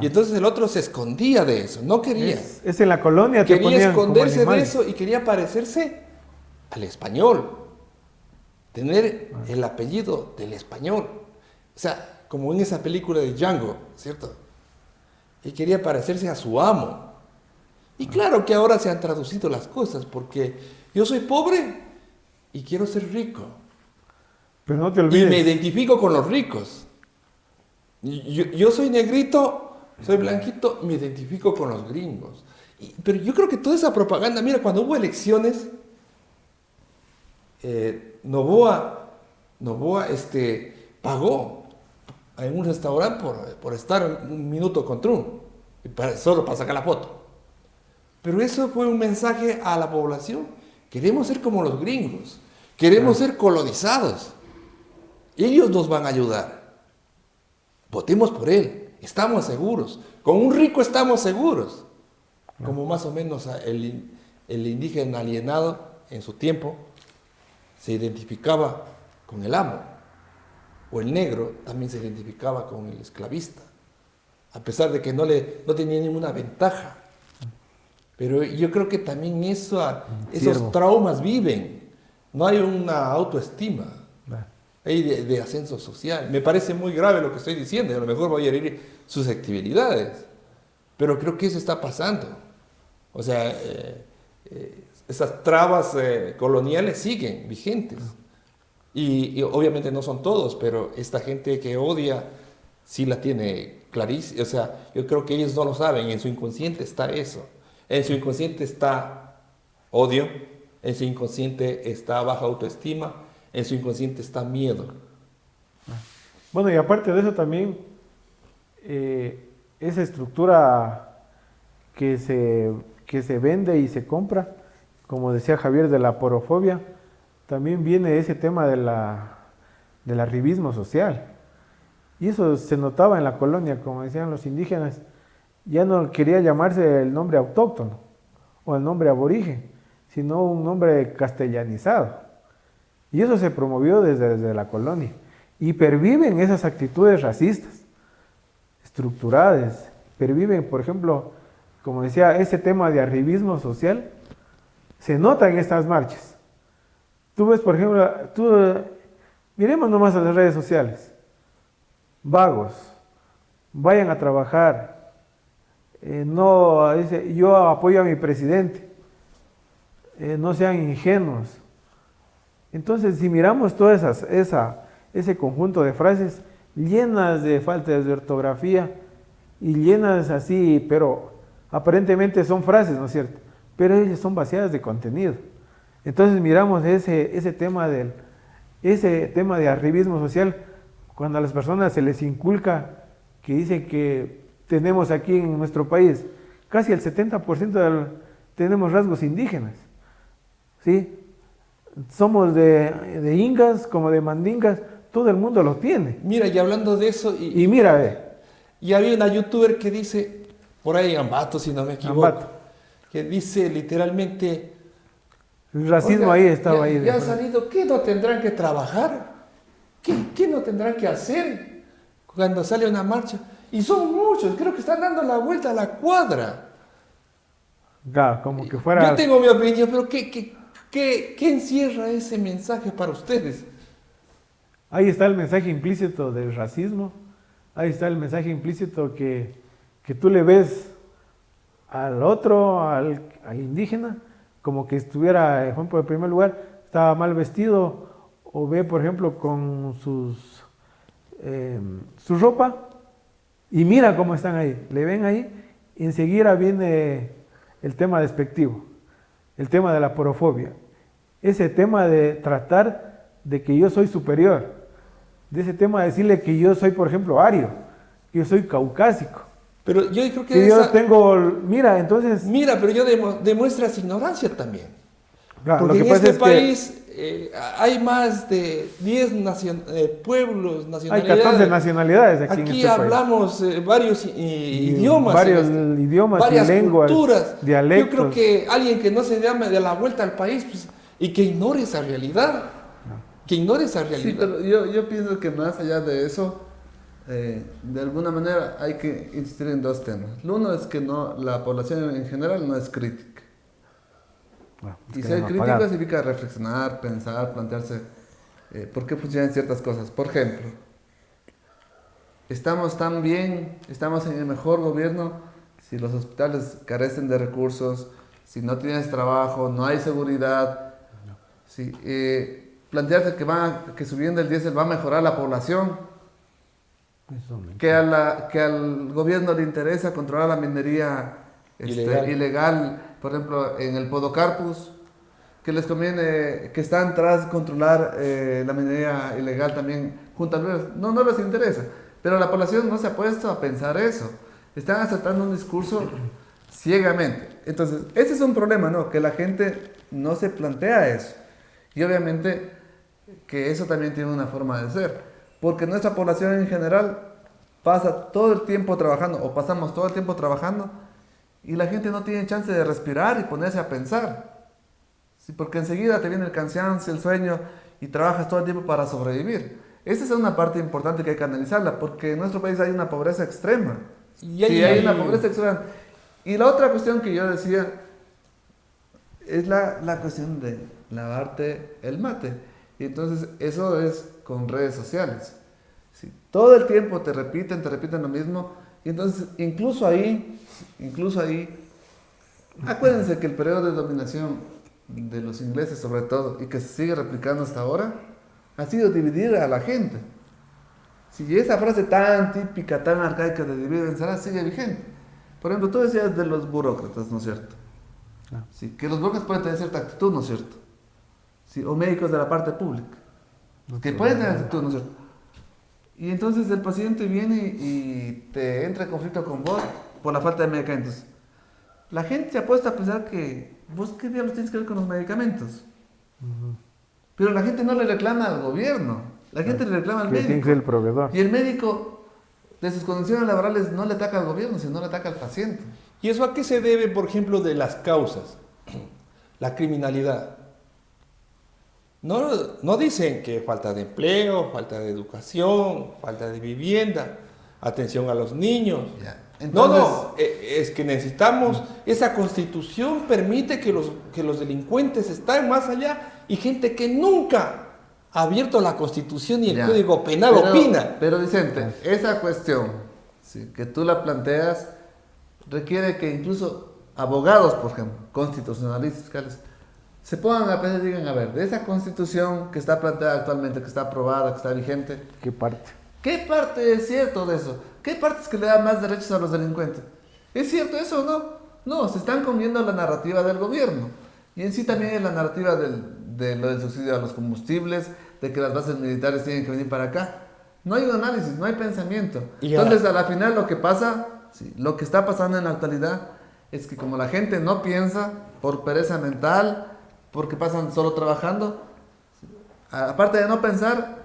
Speaker 1: Y entonces el otro se escondía de eso, no quería.
Speaker 2: Es en la colonia que
Speaker 1: quería esconderse de eso y quería parecerse al español, tener el apellido del español. O sea, como en esa película de Django, ¿cierto? Y quería parecerse a su amo. Y claro que ahora se han traducido las cosas, porque yo soy pobre y quiero ser rico.
Speaker 2: Pero no te olvides.
Speaker 1: Y me identifico con los ricos. Yo soy negrito, soy blanquito, me identifico con los gringos. Pero yo creo que toda esa propaganda, mira, cuando hubo elecciones, Novoa pagó en un restaurante por estar un minuto con Trump, solo para sacar la foto. Pero eso fue un mensaje a la población. Queremos ser como los gringos, queremos ser colonizados. Ellos nos van a ayudar. Votemos por él, estamos seguros. Con un rico estamos seguros. Como más o menos el indígena alienado en su tiempo se identificaba con el amo, o el negro también se identificaba con el esclavista, a pesar de que no tenía ninguna ventaja. Pero yo creo que también esos traumas viven, no hay una autoestima, hay de ascenso social. Me parece muy grave lo que estoy diciendo, a lo mejor voy a herir susceptibilidades, pero creo que eso está pasando. O sea, esas trabas coloniales siguen vigentes. Y obviamente no son todos, pero esta gente que odia sí la tiene clarísima. O sea, yo creo que ellos no lo saben, en su inconsciente está eso. En su inconsciente está odio, en su inconsciente está baja autoestima, en su inconsciente está miedo.
Speaker 2: Bueno, y aparte de eso también, esa estructura que se vende y se compra, como decía Javier, de la porofobia, también viene ese tema del arribismo social. Y eso se notaba en la colonia, como decían los indígenas, ya no quería llamarse el nombre autóctono o el nombre aborigen, sino un nombre castellanizado. Y eso se promovió desde la colonia. Y perviven esas actitudes racistas, estructuradas. Perviven, por ejemplo, como decía, ese tema de arribismo social se nota en estas marchas. Tú ves, por ejemplo, miremos nomás a las redes sociales. Vagos, vayan a trabajar. No, dice, yo apoyo a mi presidente. No sean ingenuos. Entonces, si miramos todo ese conjunto de frases llenas de faltas de ortografía y llenas así, pero aparentemente son frases, ¿no es cierto? Pero ellas son vaciadas de contenido. Entonces miramos ese tema de arribismo social, cuando a las personas se les inculca que dicen que tenemos aquí en nuestro país casi el 70% tenemos rasgos indígenas, ¿sí? Somos de ingas como de mandingas, todo el mundo lo tiene.
Speaker 1: Mira, y hablando de eso,
Speaker 2: Y mira,
Speaker 1: y había una youtuber que dice, por ahí Ambato, si no me equivoco,
Speaker 2: Ambato.
Speaker 1: que dice literalmente,
Speaker 2: El racismo
Speaker 1: oiga,
Speaker 2: ahí estaba ahí.
Speaker 1: Ya ha salido, ¿qué no tendrán que trabajar? ¿Qué no tendrán que hacer cuando sale una marcha? Y son muchos, creo que están dando la vuelta a la cuadra.
Speaker 2: Ya, como que fuera...
Speaker 1: Yo tengo mi opinión, pero ¿qué encierra ese mensaje para ustedes?
Speaker 2: Ahí está el mensaje implícito del racismo. Ahí está el mensaje implícito que tú le ves al otro, al indígena, como que estuviera, por ejemplo, en primer lugar, estaba mal vestido, o ve, por ejemplo, con su ropa, y mira cómo están ahí, le ven ahí, y enseguida viene el tema despectivo, el tema de la porofobia, ese tema de tratar de que yo soy superior, de ese tema de decirle que yo soy, por ejemplo, ario, que yo soy caucásico.
Speaker 1: Pero yo creo que
Speaker 2: Que yo tengo, mira, entonces...
Speaker 1: Mira, pero yo demuestras ignorancia también.
Speaker 2: Claro,
Speaker 1: Porque
Speaker 2: lo que
Speaker 1: en
Speaker 2: pasa
Speaker 1: este
Speaker 2: es que
Speaker 1: país hay más de 10 pueblos,
Speaker 2: hay
Speaker 1: nacionalidades.
Speaker 2: 14 nacionalidades aquí en
Speaker 1: Aquí
Speaker 2: este país.
Speaker 1: hablamos varios idiomas.
Speaker 2: Varios
Speaker 1: en
Speaker 2: idiomas
Speaker 1: varias
Speaker 2: y lenguas,
Speaker 1: culturas.
Speaker 2: dialectos.
Speaker 1: Yo creo que alguien que no se llame de la vuelta al país pues, y que ignore esa realidad. Que ignore esa realidad.
Speaker 4: Sí, pero yo pienso que más allá de eso, de alguna manera hay que insistir en dos temas. Lo uno es que la población en general no es crítica.
Speaker 2: Bueno, es
Speaker 4: Y
Speaker 2: que
Speaker 4: ser
Speaker 2: no
Speaker 4: crítico
Speaker 2: apagaron.
Speaker 4: significa reflexionar, pensar, plantearse por qué funcionan ciertas cosas. Por ejemplo, estamos tan bien, estamos en el mejor gobierno si los hospitales carecen de recursos, si no tienes trabajo, no hay seguridad, si, plantearse que subiendo el diésel va a mejorar la población,
Speaker 2: Eso me
Speaker 4: que al gobierno le interesa controlar la minería ilegal, por ejemplo, en el Podocarpus, que les conviene, que están tras controlar la minería ilegal también junto al gobierno. No les interesa, pero la población no se ha puesto a pensar eso. Están aceptando un discurso ciegamente. Entonces, ese es un problema, ¿no? Que la gente no se plantea eso. Y obviamente que eso también tiene una forma de ser. Porque nuestra población en general pasa todo el tiempo trabajando, o pasamos todo el tiempo trabajando, y la gente no tiene chance de respirar y ponerse a pensar. Sí, porque enseguida te viene el cansancio, el sueño, y trabajas todo el tiempo para sobrevivir. Esa es una parte importante que hay que analizarla, porque en nuestro país hay una pobreza extrema.
Speaker 1: Y
Speaker 4: Sí, hay una pobreza extrema. Y la otra cuestión que yo decía es la cuestión de lavarte el mate. Y entonces eso es con redes sociales. ¿Sí? Todo el tiempo te repiten lo mismo. Y entonces incluso ahí, acuérdense que el periodo de dominación de los ingleses sobre todo, y que se sigue replicando hasta ahora, ha sido dividir a la gente. Si esa frase tan típica, tan arcaica de dividir y vencerás sigue vigente. Por ejemplo, tú decías de los burócratas, ¿no es cierto? Sí, que los burócratas pueden tener cierta actitud, ¿no es cierto? Sí, o médicos de la parte pública, que pueden tener actitud, ¿no es cierto? Y entonces el paciente viene y te entra en conflicto con vos por la falta de medicamentos. La gente se ha puesto a pensar que vos qué diablos tienes que ver con los medicamentos. Pero la gente no le reclama al gobierno, la gente le reclama al
Speaker 2: que tiene que
Speaker 4: médico.
Speaker 2: ser el proveedor.
Speaker 4: Y el médico, de sus condiciones laborales, no le ataca al gobierno, sino le ataca al paciente.
Speaker 1: ¿Y eso a qué se debe, por ejemplo, de las causas? la criminalidad. No dicen que falta de empleo, falta de educación, falta de vivienda, atención a los niños.
Speaker 4: Ya.
Speaker 1: Es que necesitamos, esa constitución permite que los delincuentes estén más allá y gente que nunca ha abierto la constitución y el
Speaker 4: Ya.
Speaker 1: código penal opina.
Speaker 4: Pero Vicente, esa cuestión, sí, que tú la planteas, requiere que incluso abogados, por ejemplo, constitucionalistas, fiscales, se pongan a pensar y digan, a ver, de esa constitución que está planteada actualmente, que está aprobada, que está vigente,
Speaker 2: ¿Qué parte?
Speaker 4: ¿qué parte es cierto de eso? ¿Qué parte es que le da más derechos a los delincuentes? ¿Es cierto eso o no? No, se están comiendo la narrativa del gobierno. Y en sí también es la narrativa de lo del subsidio a los combustibles, de que las bases militares tienen que venir para acá. No hay un análisis, no hay pensamiento. Entonces, a la final lo que pasa, sí, lo que está pasando en la actualidad, es que como la gente no piensa por pereza mental, porque pasan solo trabajando, sí, aparte de no pensar,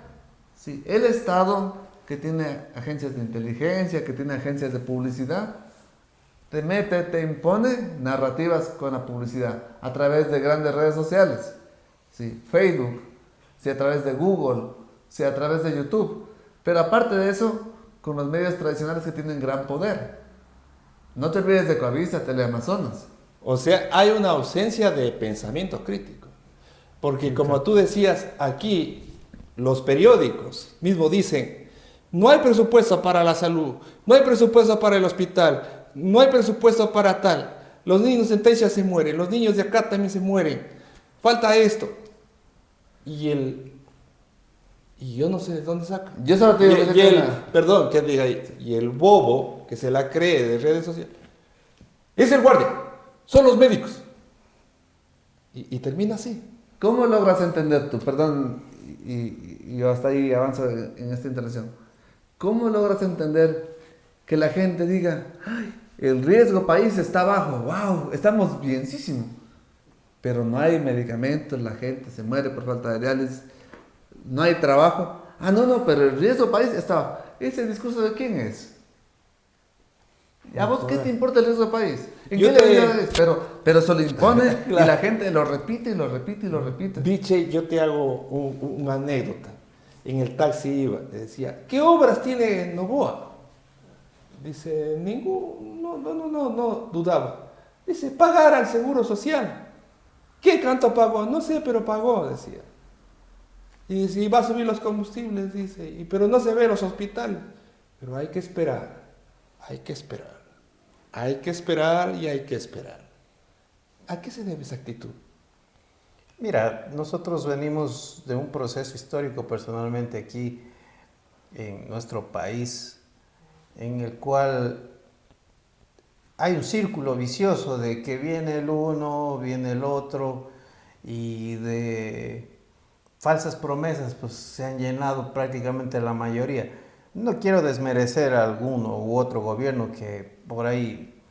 Speaker 4: sí, el Estado que tiene agencias de inteligencia, que tiene agencias de publicidad, te mete, te impone narrativas con la publicidad a través de grandes redes sociales, sí, Facebook, sí, a través de Google, sí, a través de YouTube. Pero aparte de eso, con los medios tradicionales que tienen gran poder. No te olvides de Coavisa, Teleamazonas.
Speaker 1: O sea, hay una ausencia de pensamiento crítico. Porque como tú decías, aquí los periódicos mismo dicen, no hay presupuesto para la salud, no hay presupuesto para el hospital, no hay presupuesto para tal. Los niños en Teixa se mueren, los niños de acá también se mueren. Falta esto. Y yo no sé de dónde saca.
Speaker 4: Yo solo te digo
Speaker 1: perdón, que diga ahí. Y el bobo que se la cree de redes sociales es el guardia, son los médicos. Y termina así.
Speaker 4: ¿Cómo logras entender tú? Perdón, y yo hasta ahí avanzo en esta intervención. ¿Cómo logras entender que la gente diga, ay, el riesgo país está bajo, wow, estamos bienísimo, pero no hay medicamentos, la gente se muere por falta de diálisis, no hay trabajo? Ah, no, pero el riesgo país está bajo. ¿Ese discurso de quién es? ¿A vos qué te importa el riesgo país? ¿En qué le dices? Pero se lo impone y la gente lo repite y lo repite y lo repite.
Speaker 1: Biche, yo te hago una anécdota. En el taxi iba, te decía, ¿qué obras tiene Novoa? Dice, no, dudaba. Dice, pagar al seguro social. ¿Qué tanto pagó? No sé, pero pagó, decía. Y dice, y va a subir los combustibles, dice, pero no se ve los hospitales. Pero hay que esperar, hay que esperar. Hay que esperar y hay que esperar. ¿A qué se debe esa actitud?
Speaker 3: Mira, nosotros venimos de un proceso histórico personalmente aquí en nuestro país, en el cual hay un círculo vicioso de que viene el uno, viene el otro, y de falsas promesas pues se han llenado prácticamente la mayoría. No quiero desmerecer a alguno u otro gobierno que por ahí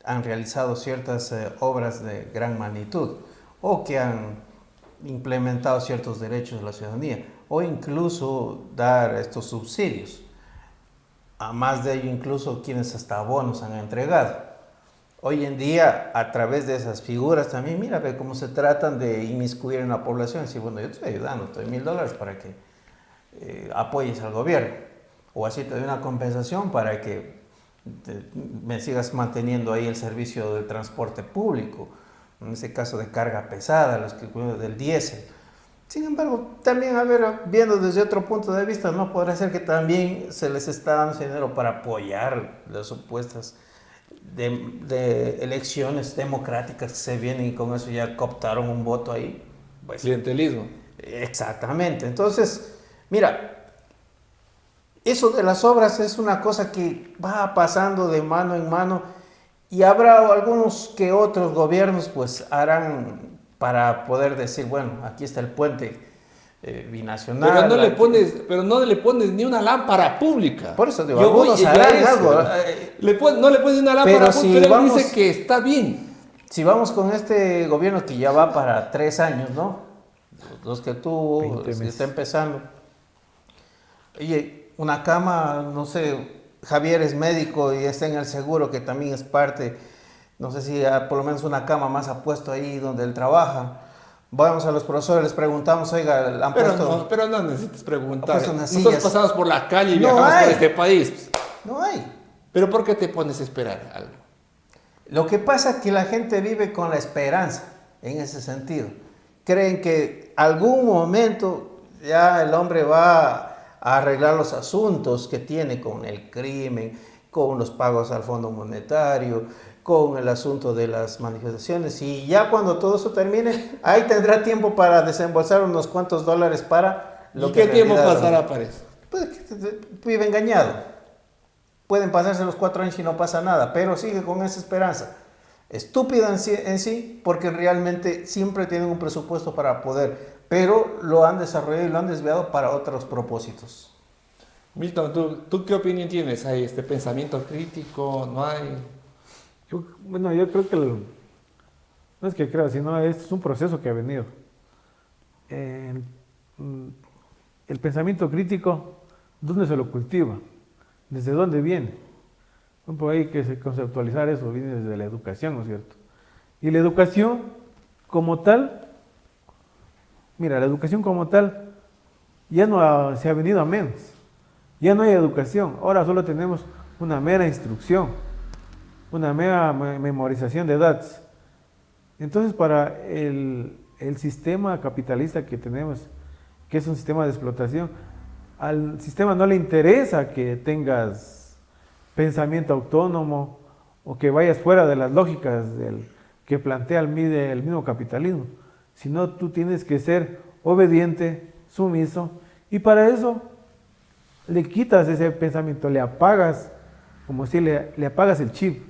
Speaker 3: han realizado ciertas obras de gran magnitud o que han implementado ciertos derechos de la ciudadanía o incluso dar estos subsidios. A más de ello, incluso quienes hasta bonos han entregado. Hoy en día, a través de esas figuras también, mira, ve cómo se tratan de inmiscuir en la población. Decir, bueno, yo te estoy ayudando, te doy $1,000 para que apoyes al gobierno. O así te doy una compensación para que me sigas manteniendo ahí el servicio del transporte público. En ese caso de carga pesada, los que cuidan del diésel. Sin embargo, también, a ver, viendo desde otro punto de vista, no podrá ser que también se les está dando ese dinero para apoyar las supuestas de elecciones democráticas que se vienen y con eso ya cooptaron un voto ahí. Pues,
Speaker 1: clientelismo.
Speaker 3: Exactamente. Entonces, mira, eso de las obras es una cosa que va pasando de mano en mano y habrá algunos que otros gobiernos pues harán para poder decir, bueno, aquí está el puente binacional.
Speaker 1: Pero no le pones ni una lámpara pública.
Speaker 3: Por eso digo, algunos harán algo.
Speaker 1: No le pones ni una lámpara pública, pero
Speaker 3: vamos,
Speaker 1: dice que está bien.
Speaker 3: Si vamos con este gobierno que ya va para 3 años, ¿no? Los que tú está empezando. Oye, una cama, no sé, Javier es médico y está en el seguro, que también es parte No sé si por lo menos una cama más ha puesto ahí donde él trabaja. Vamos a los profesores, les preguntamos, oiga, han puesto...
Speaker 1: Pero no necesitas preguntar.
Speaker 3: puesto unas
Speaker 1: Nosotros
Speaker 3: sillas.
Speaker 1: pasamos por la calle y
Speaker 3: No
Speaker 1: viajamos
Speaker 3: hay.
Speaker 1: por este país.
Speaker 3: No hay.
Speaker 1: ¿Pero por qué te pones a esperar algo?
Speaker 3: Lo que pasa es que la gente vive con la esperanza en ese sentido. Creen que algún momento ya el hombre va a arreglar los asuntos que tiene con el crimen, con los pagos al Fondo Monetario, con el asunto de las manifestaciones, y ya cuando todo eso termine, ahí tendrá tiempo para desembolsar unos cuantos dólares para lo
Speaker 1: ¿Y
Speaker 3: que
Speaker 1: qué
Speaker 3: en
Speaker 1: tiempo
Speaker 3: realidad-
Speaker 1: pasará para eso?
Speaker 3: Pues vive engañado. Pueden pasarse los 4 años y no pasa nada, pero sigue con esa esperanza. Estúpida en sí, porque realmente siempre tienen un presupuesto para poder, pero lo han desarrollado y lo han desviado para otros propósitos.
Speaker 1: Milton, ¿tú qué opinión tienes? ¿Hay este pensamiento crítico? ¿No hay?
Speaker 2: Yo creo que no es que creo, sino es un proceso que ha venido. El pensamiento crítico, ¿dónde se lo cultiva? ¿Desde dónde viene? Por ahí que se conceptualizar eso viene desde la educación, ¿no es cierto? Y la educación como tal, mira, la educación como tal ya no se ha venido a menos. Ya no hay educación, ahora solo tenemos una mera instrucción, una mera memorización de datos. Entonces, para el sistema capitalista que tenemos, que es un sistema de explotación, al sistema no le interesa que tengas pensamiento autónomo o que vayas fuera de las lógicas que plantea el mismo capitalismo, sino tú tienes que ser obediente, sumiso, y para eso le quitas ese pensamiento, le apagas, como si le apagas el chip,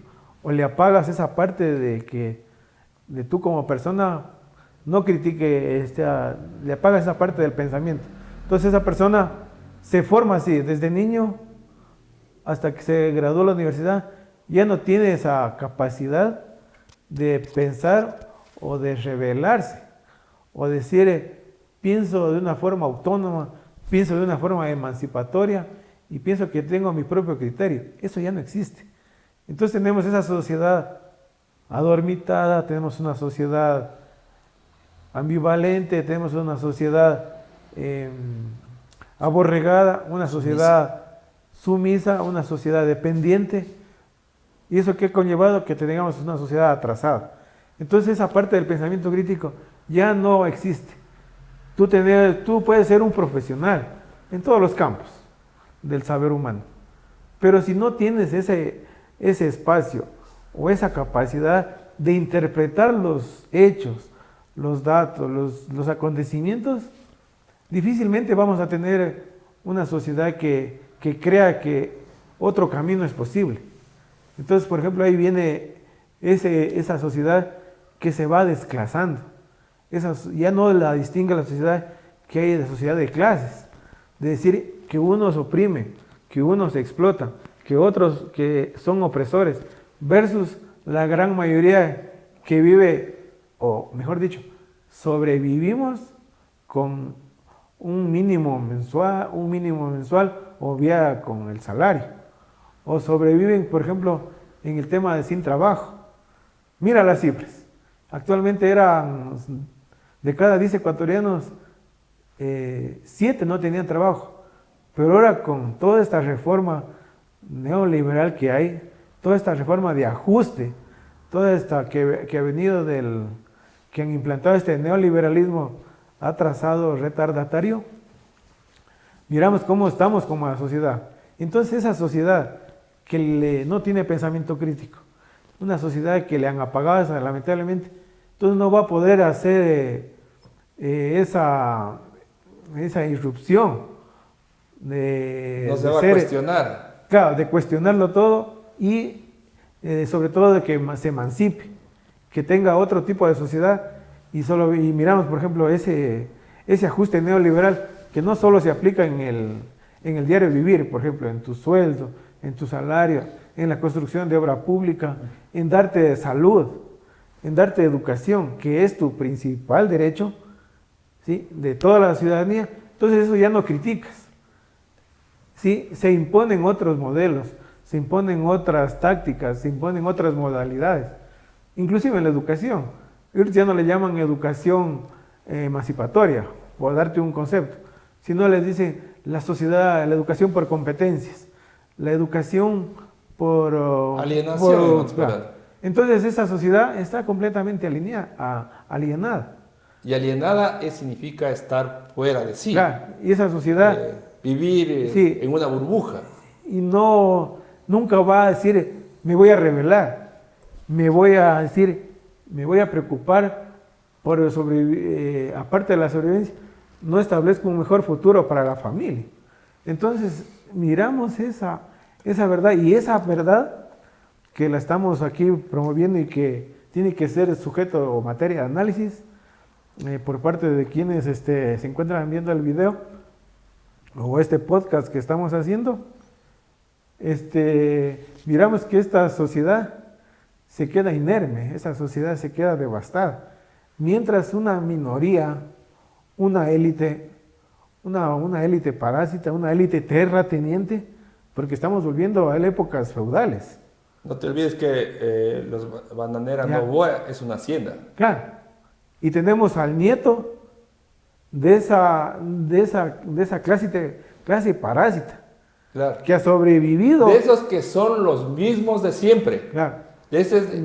Speaker 2: o le apagas esa parte de tú como persona no critique, le apagas esa parte del pensamiento. Entonces esa persona se forma así, desde niño hasta que se graduó de la universidad, ya no tiene esa capacidad de pensar o de rebelarse, o decir, pienso de una forma autónoma, pienso de una forma emancipatoria y pienso que tengo mi propio criterio. Eso ya no existe. Entonces tenemos esa sociedad adormitada, tenemos una sociedad ambivalente, tenemos una sociedad aborregada, una sociedad sumisa, una sociedad dependiente. ¿Y eso qué ha conllevado? Que tengamos una sociedad atrasada. Entonces esa parte del pensamiento crítico ya no existe. Tú puedes ser un profesional en todos los campos del saber humano, pero si no tienes ese espacio o esa capacidad de interpretar los hechos, los datos, los acontecimientos, difícilmente vamos a tener una sociedad que crea que otro camino es posible. Entonces, por ejemplo, ahí viene esa sociedad que se va desclasando. Ya no la distingue la sociedad que hay de sociedad de clases, de decir que unos oprimen, que unos explotan, que otros que son opresores, versus la gran mayoría que vive, o mejor dicho, sobrevivimos con un mínimo mensual o vía con el salario, o sobreviven, por ejemplo, en el tema de sin trabajo. Mira las cifras. Actualmente de cada 10 ecuatorianos, 7 no tenían trabajo. Pero ahora con toda esta reforma neoliberal que hay, toda esta reforma de ajuste, toda esta que ha venido que han implantado este neoliberalismo atrasado, retardatario, miramos cómo estamos como la sociedad. Entonces esa sociedad que no tiene pensamiento crítico, una sociedad que le han apagado lamentablemente, entonces no va a poder hacer esa irrupción
Speaker 1: No se va a cuestionar.
Speaker 2: Claro, de cuestionarlo todo y sobre todo de que se emancipe, que tenga otro tipo de sociedad y miramos, por ejemplo, ese ajuste neoliberal que no solo se aplica en el diario vivir, por ejemplo, en tu sueldo, en tu salario, en la construcción de obra pública, en darte salud, en darte educación, que es tu principal derecho, ¿sí?, de toda la ciudadanía. Entonces eso ya no criticas, ¿sí? Se imponen otros modelos, se imponen otras tácticas, se imponen otras modalidades. inclusive en la educación. Ellos ya no le llaman educación emancipatoria, por darte un concepto, sino les dicen la sociedad, la educación por competencias, la educación por...
Speaker 1: Alienación.
Speaker 2: claro. Entonces esa sociedad está completamente alienada.
Speaker 1: Y alienada significa estar fuera de sí.
Speaker 2: Claro, y esa sociedad...
Speaker 1: vivir
Speaker 2: sí,
Speaker 1: en una burbuja.
Speaker 2: Y nunca va a decir, me voy a rebelar, me voy a preocupar por sobrevivir, aparte de la sobrevivencia, no establezco un mejor futuro para la familia. Entonces, miramos esa verdad, y esa verdad que la estamos aquí promoviendo y que tiene que ser sujeto o materia de análisis por parte de quienes se encuentran viendo el video o este podcast que estamos haciendo. Miramos que esta sociedad se queda inerme, esa sociedad se queda devastada, mientras una minoría, una élite parásita, una élite terrateniente, porque estamos volviendo a épocas feudales.
Speaker 1: No te olvides que los Bananeras Novoa es una hacienda.
Speaker 2: Claro, y tenemos al nieto de esa clase parásita.
Speaker 1: Claro.
Speaker 2: Que ha sobrevivido.
Speaker 1: De esos que son los mismos de siempre.
Speaker 2: Claro.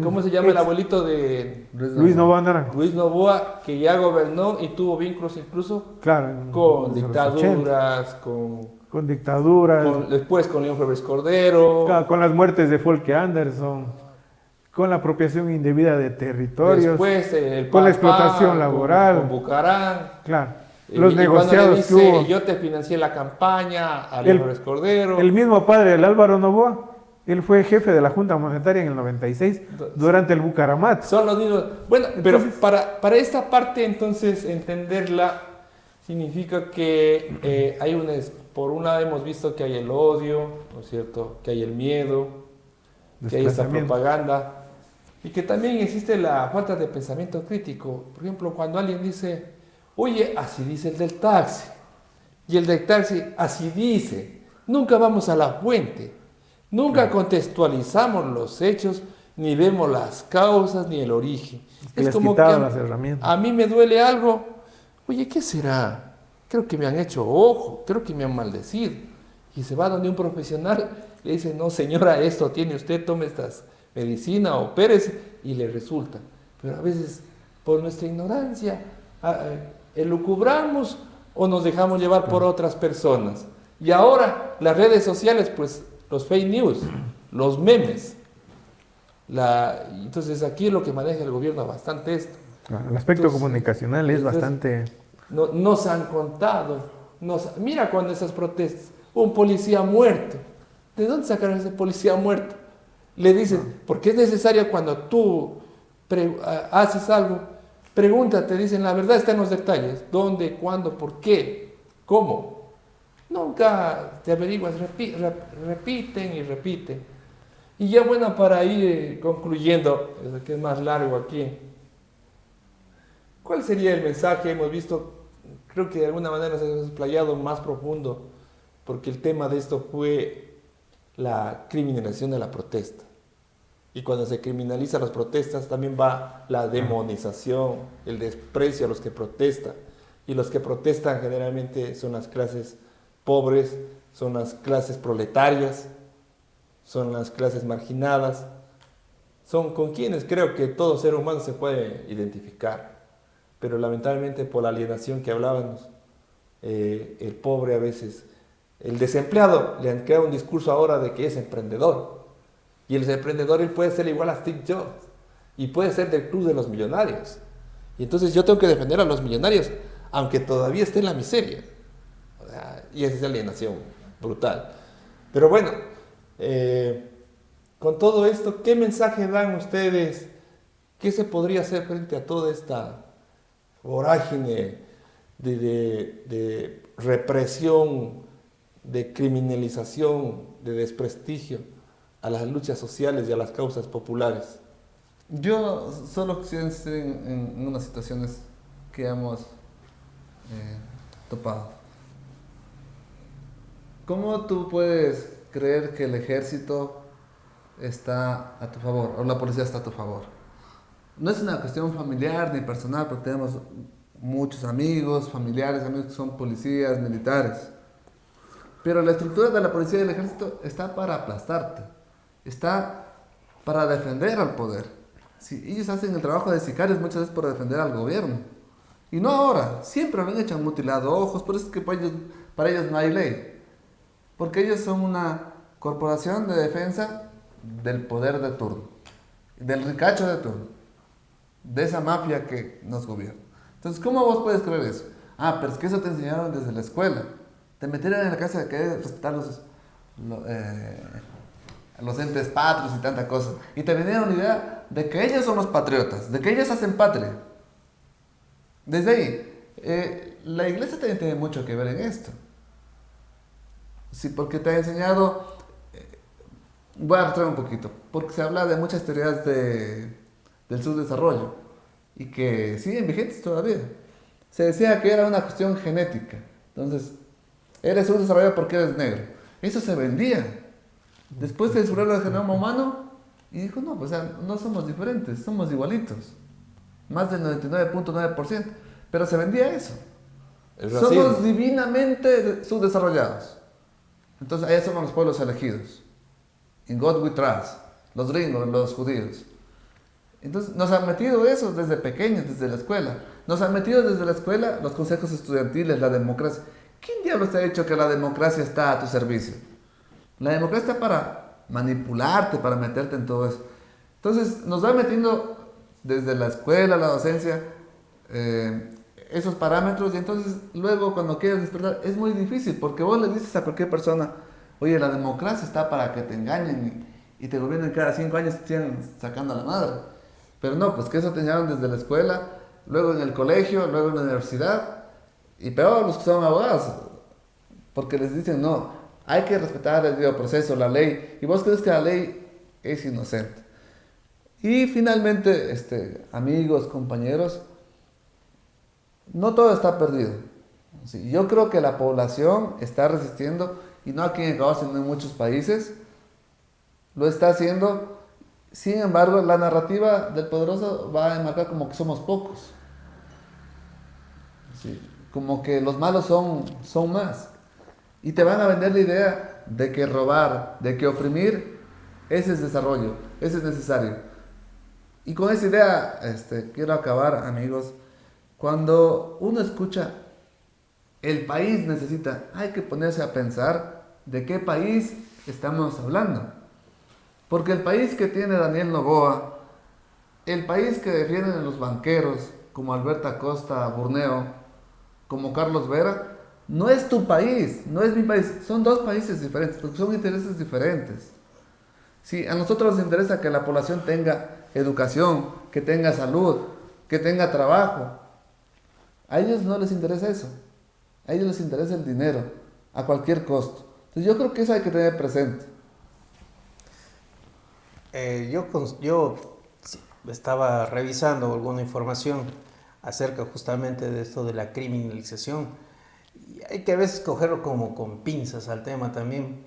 Speaker 1: ¿Cómo se llama el abuelito de
Speaker 2: Luis Novoa Naranjo?
Speaker 1: Luis Novoa, que ya gobernó y tuvo vínculos incluso con dictaduras,
Speaker 2: con dictaduras.
Speaker 1: Después con León Febres Cordero.
Speaker 2: Claro, con las muertes de Folke Anderson, con la apropiación indebida de territorios.
Speaker 1: Después
Speaker 2: con la explotación laboral.
Speaker 1: Con Bucarán.
Speaker 2: Claro. Los negociados que hubo.
Speaker 1: Yo te financié la campaña a León Febres Cordero.
Speaker 2: El mismo padre del Álvaro Novoa, él fue jefe de la Junta Monetaria en el 96 durante el Bucaramate.
Speaker 1: Son los mismos. Bueno, entonces, pero para esta parte entonces entenderla significa que por un lado hemos visto que hay el odio, ¿no es cierto? Que hay el miedo, que hay esa propaganda y que también existe la falta de pensamiento crítico. Por ejemplo, cuando alguien dice, oye, así dice el del taxi, y el del taxi así dice, nunca vamos a la fuente, nunca contextualizamos los hechos, ni vemos las causas, ni el origen.
Speaker 2: Es como que las herramientas.
Speaker 1: A mí me duele algo, oye, ¿qué será? Creo que me han hecho ojo, creo que me han maldecido. Y se va donde un profesional, le dice, no señora, esto tiene usted, tome estas medicina, opérese, y le resulta. Pero a veces, por nuestra ignorancia, elucubramos o nos dejamos llevar por otras personas. Y ahora las redes sociales, pues los fake news, los memes. Entonces aquí lo que maneja el gobierno bastante esto.
Speaker 2: El aspecto comunicacional es bastante...
Speaker 1: Nos han contado, mira cuando esas protestas, un policía muerto. ¿De dónde sacaron ese policía muerto? Le dicen, porque es necesario cuando tú haces algo, pregúntate, dicen, la verdad está en los detalles. ¿Dónde, cuándo, por qué, cómo? Nunca te averiguas, repiten y repiten. Y ya bueno, para ir concluyendo, que es más largo aquí, ¿cuál sería el mensaje? Hemos visto, creo que de alguna manera se ha explayado más profundo, porque el tema de esto fue la criminalización de la protesta. Y cuando se criminaliza las protestas también va la demonización, el desprecio a los que protestan. Y los que protestan generalmente son las clases pobres, son las clases proletarias, son las clases marginadas, son con quienes creo que todo ser humano se puede identificar. Pero lamentablemente por la alienación que hablábamos, el pobre a veces, el desempleado, le han creado un discurso ahora de que es emprendedor. Y el emprendedor él puede ser igual a Steve Jobs y puede ser del club de los millonarios. Y entonces yo tengo que defender a los millonarios, aunque todavía esté en la miseria. O sea, y esa es alienación brutal. Pero bueno, con todo esto, ¿qué mensaje dan ustedes? ¿Qué se podría hacer frente a toda esta vorágine de represión, de criminalización, de desprestigio a las luchas sociales y a las causas populares?
Speaker 4: Yo solo quisiera insistir en unas situaciones que hemos topado. ¿Cómo tú puedes creer que el ejército está a tu favor o la policía está a tu favor? No es una cuestión familiar ni personal, porque tenemos muchos amigos, familiares, amigos que son policías, militares. Pero la estructura de la policía y del ejército está para aplastarte, está para defender al poder. Si ellos hacen el trabajo de sicarios muchas veces por defender al gobierno. Y no ahora, siempre lo han hecho, han mutilado ojos, por eso es que para ellos no hay ley. Porque ellos son una corporación de defensa del poder de turno, del ricacho de turno, de esa mafia que nos gobierna. Entonces, ¿cómo vos puedes creer eso? Ah, pero es que eso te enseñaron desde la escuela. Te metieron en la casa de que hay que respetar los entes patrios y tanta cosa. Y te vendieron la idea de que ellos son los patriotas, de que ellos hacen patria. Desde ahí, la iglesia también tiene mucho que ver en esto. Sí, porque te ha enseñado, voy a retraer un poquito, porque se habla de muchas teorías del subdesarrollo y que siguen vigentes todavía. Se decía que era una cuestión genética. Entonces, eres subdesarrollado porque eres negro. Eso se vendía. Después se descubrió el genoma humano y dijo, no, pues no somos diferentes, somos igualitos. Más del 99.9%. Pero se vendía eso. Somos divinamente subdesarrollados. Entonces, ahí somos los pueblos elegidos. In God we trust. Los gringos, los judíos. Entonces, nos han metido eso desde pequeños, desde la escuela. Nos han metido desde la escuela los consejos estudiantiles, la democracia. ¿Quién diablos te ha dicho que la democracia está a tu servicio? La democracia está para manipularte, para meterte en todo eso. Entonces, nos va metiendo desde la escuela, la docencia, esos parámetros, y entonces luego cuando quieres despertar es muy difícil, porque vos le dices a cualquier persona, oye, la democracia está para que te engañen y te gobiernen cada 5 años y te sigan sacando a la madre. Pero no, pues que eso te enseñaron desde la escuela, luego en el colegio, luego en la universidad, y peor los que son abogados, porque les dicen, no, hay que respetar el debido proceso, la ley, y vos crees que la ley es inocente. Y finalmente, amigos, compañeros, no todo está perdido. Sí, yo creo que la población está resistiendo, y no aquí en Ecuador, sino en muchos países, lo está haciendo. Sin embargo, la narrativa del poderoso va a enmarcar como que somos pocos. Sí, como que los malos son más. Y te van a vender la idea de que robar, de que oprimir, ese es desarrollo, ese es necesario. Y con esa idea quiero acabar, amigos. Cuando uno escucha, el país necesita, hay que ponerse a pensar de qué país estamos hablando. Porque el país que tiene Daniel Noboa, el país que defienden los banqueros, como Alberto Acosta, Burneo, como Carlos Vera, no es tu país, no es mi país. Son dos países diferentes, porque son intereses diferentes. Sí, a nosotros nos interesa que la población tenga educación, que tenga salud, que tenga trabajo. A ellos no les interesa eso. A ellos les interesa el dinero, a cualquier costo. Entonces yo creo que eso hay que tener presente.
Speaker 3: Yo estaba revisando alguna información acerca justamente de esto de la criminalización. Y hay que a veces cogerlo como con pinzas al tema también,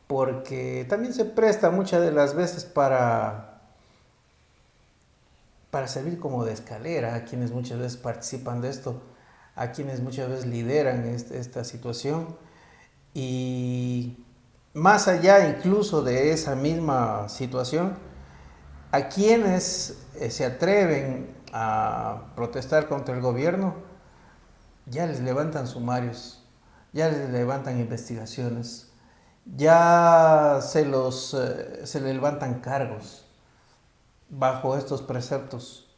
Speaker 3: porque también se presta muchas de las veces para servir como de escalera a quienes muchas veces participan de esto, a quienes muchas veces lideran esta situación. Y más allá incluso de esa misma situación, a quienes se atreven a protestar contra el gobierno, ya les levantan sumarios, ya les levantan investigaciones, ya se les levantan cargos bajo estos preceptos.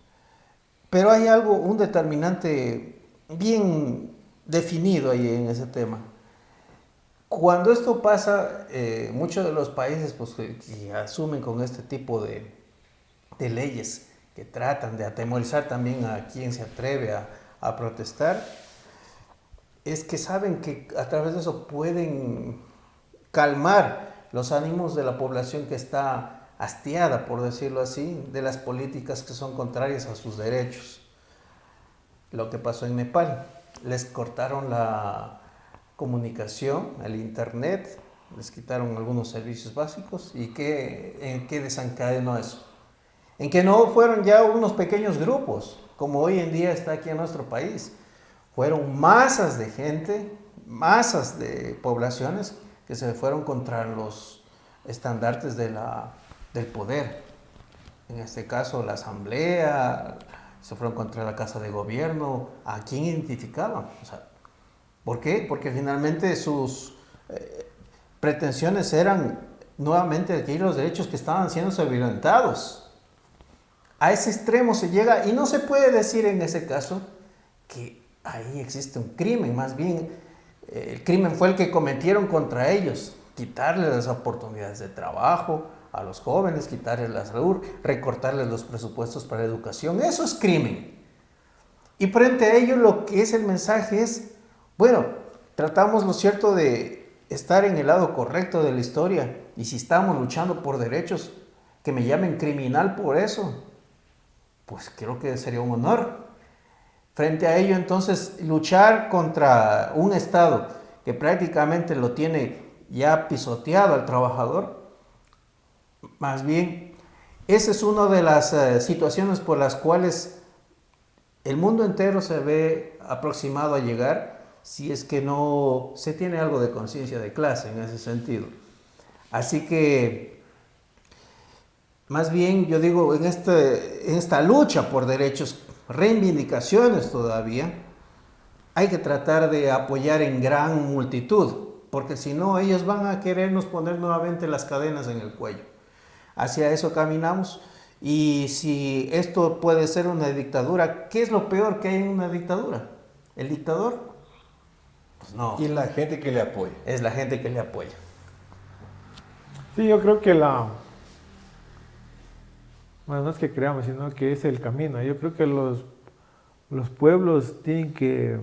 Speaker 3: Pero hay un determinante bien definido ahí en ese tema. Cuando esto pasa, muchos de los países pues, que asumen con este tipo de leyes que tratan de atemorizar también a quien se atreve a protestar, es que saben que a través de eso pueden calmar los ánimos de la población que está hastiada, por decirlo así, de las políticas que son contrarias a sus derechos. Lo que pasó en Nepal, les cortaron la comunicación, el internet, les quitaron algunos servicios básicos. ¿Y qué desencadenó eso? en que no fueron ya unos pequeños grupos, como hoy en día está aquí en nuestro país. Fueron masas de gente, masas de poblaciones que se fueron contra los estandartes del poder. En este caso, la asamblea, se fueron contra la casa de gobierno. ¿A quién identificaban? O sea, ¿por qué? Porque finalmente sus pretensiones eran nuevamente adquirir los derechos que estaban siendo violentados. A ese extremo se llega y no se puede decir en ese caso que ahí existe un crimen, más bien el crimen fue el que cometieron contra ellos, quitarles las oportunidades de trabajo a los jóvenes, quitarles la salud, recortarles los presupuestos para la educación, eso es crimen. Y frente a ello lo que es el mensaje es, bueno, tratamos lo cierto de estar en el lado correcto de la historia, y si estamos luchando por derechos, que me llamen criminal por eso, pues creo que sería un honor. Frente a ello, entonces, luchar contra un Estado que prácticamente lo tiene ya pisoteado al trabajador, más bien, esa es una de las situaciones por las cuales el mundo entero se ve aproximado a llegar si es que no se tiene algo de conciencia de clase en ese sentido. Así que, más bien, yo digo, en esta lucha por derechos, reivindicaciones todavía, hay que tratar de apoyar en gran multitud, porque si no, ellos van a querernos poner nuevamente las cadenas en el cuello. Hacia eso caminamos, y si esto puede ser una dictadura, ¿qué es lo peor que hay en una dictadura? ¿El dictador? Pues no.
Speaker 1: Y la gente que le apoya.
Speaker 3: Es la gente que le apoya.
Speaker 2: Sí, yo creo que bueno, no es que creamos, sino que es el camino. Yo creo que los pueblos tienen que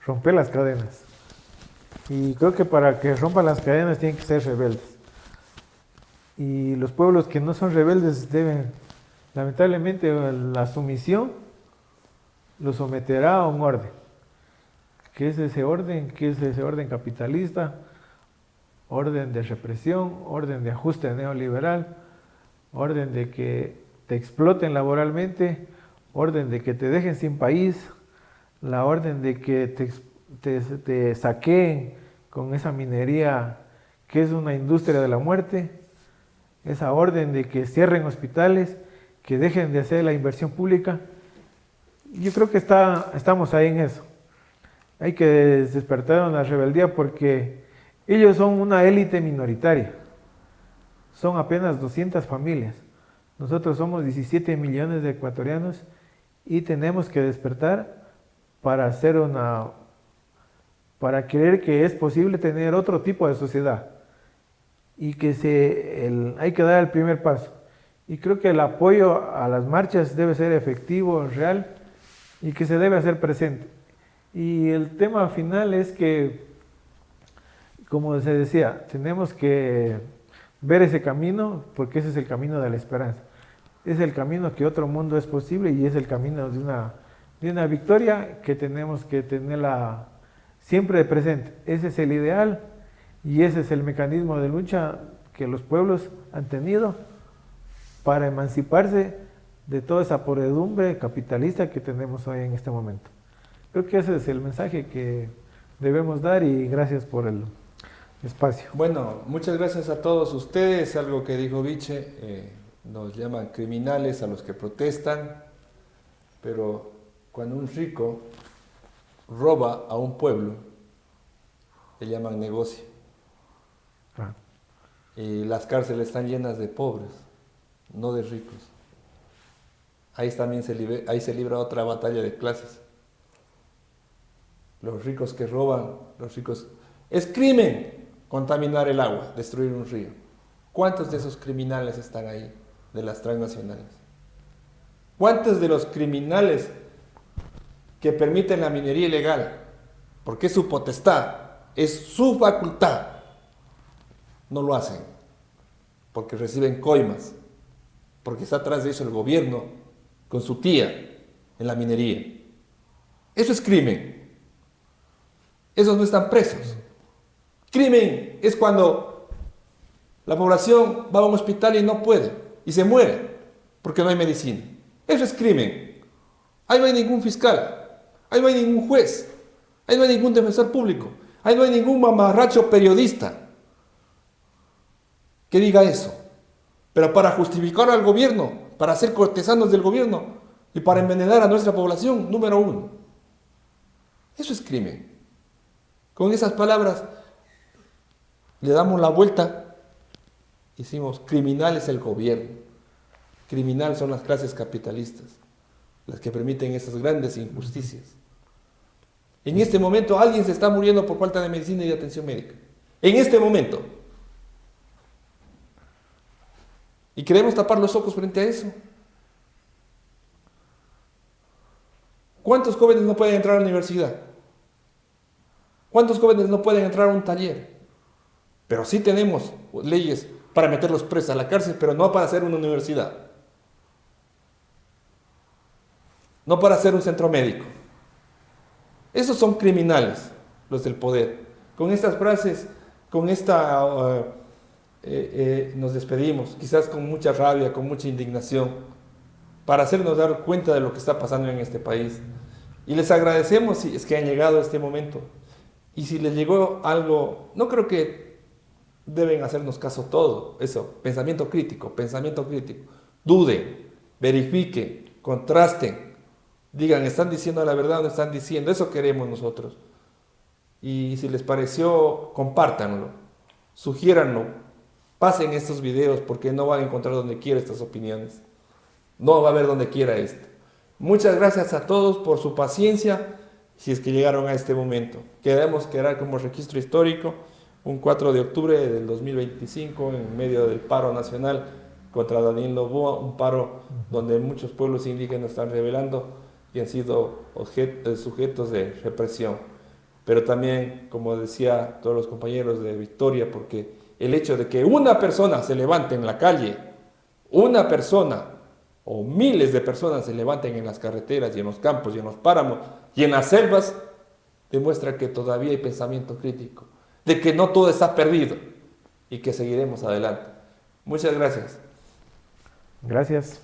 Speaker 2: romper las cadenas. Y creo que para que rompan las cadenas tienen que ser rebeldes. Y los pueblos que no son rebeldes deben, lamentablemente, la sumisión los someterá a un orden. ¿Qué es ese orden? ¿Qué es ese orden capitalista? Orden de represión, orden de ajuste neoliberal, orden de que te exploten laboralmente, orden de que te dejen sin país, la orden de que te saqueen con esa minería que es una industria de la muerte, esa orden de que cierren hospitales, que dejen de hacer la inversión pública. Yo creo que estamos ahí en eso. Hay que despertar una rebeldía porque ellos son una élite minoritaria. Son apenas 200 familias. Nosotros somos 17 millones de ecuatorianos y tenemos que despertar para para creer que es posible tener otro tipo de sociedad y que hay que dar el primer paso. Y creo que el apoyo a las marchas debe ser efectivo, real, y que se debe hacer presente. Y el tema final es que, como se decía, tenemos que ver ese camino, porque ese es el camino de la esperanza. Es el camino que otro mundo es posible y es el camino de una victoria que tenemos que tenerla siempre presente. Ese es el ideal y ese es el mecanismo de lucha que los pueblos han tenido para emanciparse de toda esa podredumbre capitalista que tenemos hoy en este momento. Creo que ese es el mensaje que debemos dar y gracias por el espacio.
Speaker 1: Bueno, muchas gracias a todos ustedes. Algo que dijo Viche, nos llaman criminales a los que protestan, pero cuando un rico roba a un pueblo, le llaman negocio.
Speaker 2: Ah.
Speaker 1: Y las cárceles están llenas de pobres, no de ricos. Ahí también se libra otra batalla de clases. Los ricos que roban, los ricos... Es crimen contaminar el agua, destruir un río. ¿Cuántos de esos criminales están ahí, de las transnacionales? ¿Cuántos de los criminales que permiten la minería ilegal, porque es su potestad, es su facultad, no lo hacen? Porque reciben coimas, porque está atrás de eso el gobierno con su tía en la minería. Eso es crimen. Esos no están presos. Crimen es cuando la población va a un hospital y no puede, y se muere. porque no hay medicina. Eso es crimen. Ahí no hay ningún fiscal, ahí no hay ningún juez, ahí no hay ningún defensor público, ahí no hay ningún mamarracho periodista que diga eso. Pero para justificar al gobierno, para ser cortesanos del gobierno y para envenenar a nuestra población, número uno. Eso es crimen. Con esas palabras le damos la vuelta y decimos, criminal es el gobierno, criminal son las clases capitalistas, las que permiten esas grandes injusticias. En este momento alguien se está muriendo por falta de medicina y de atención médica. En este momento. Y queremos tapar los ojos frente a eso. ¿Cuántos jóvenes no pueden entrar a la universidad? ¿Cuántos jóvenes no pueden entrar a un taller? Pero sí tenemos leyes para meterlos presos a la cárcel, pero no para hacer una universidad. No para hacer un centro médico. Esos son criminales, los del poder. Con estas frases, con esta... nos despedimos, quizás con mucha rabia, con mucha indignación, para hacernos dar cuenta de lo que está pasando en este país. Y les agradecemos si es que han llegado a este momento. Y si les llegó algo, no creo que deben hacernos caso todo, eso, pensamiento crítico. Duden, verifiquen, contrasten, digan, ¿están diciendo la verdad o no están diciendo? Eso queremos nosotros. Y si les pareció, compártanlo, sugiéranlo, pasen estos videos porque no van a encontrar donde quiera estas opiniones. No va a haber donde quiera esto. Muchas gracias a todos por su paciencia, si es que llegaron a este momento. Queremos quedar como registro histórico un 4 de octubre del 2025 en medio del paro nacional contra Daniel Noboa, un paro donde muchos pueblos indígenas están rebelando y han sido sujetos de represión. Pero también, como decía todos los compañeros de Victoria, porque el hecho de que una persona se levante en la calle, una persona o miles de personas se levanten en las carreteras y en los campos y en los páramos y en las selvas, demuestra que todavía hay pensamiento crítico, de que no todo está perdido y que seguiremos adelante. Muchas gracias.
Speaker 2: Gracias.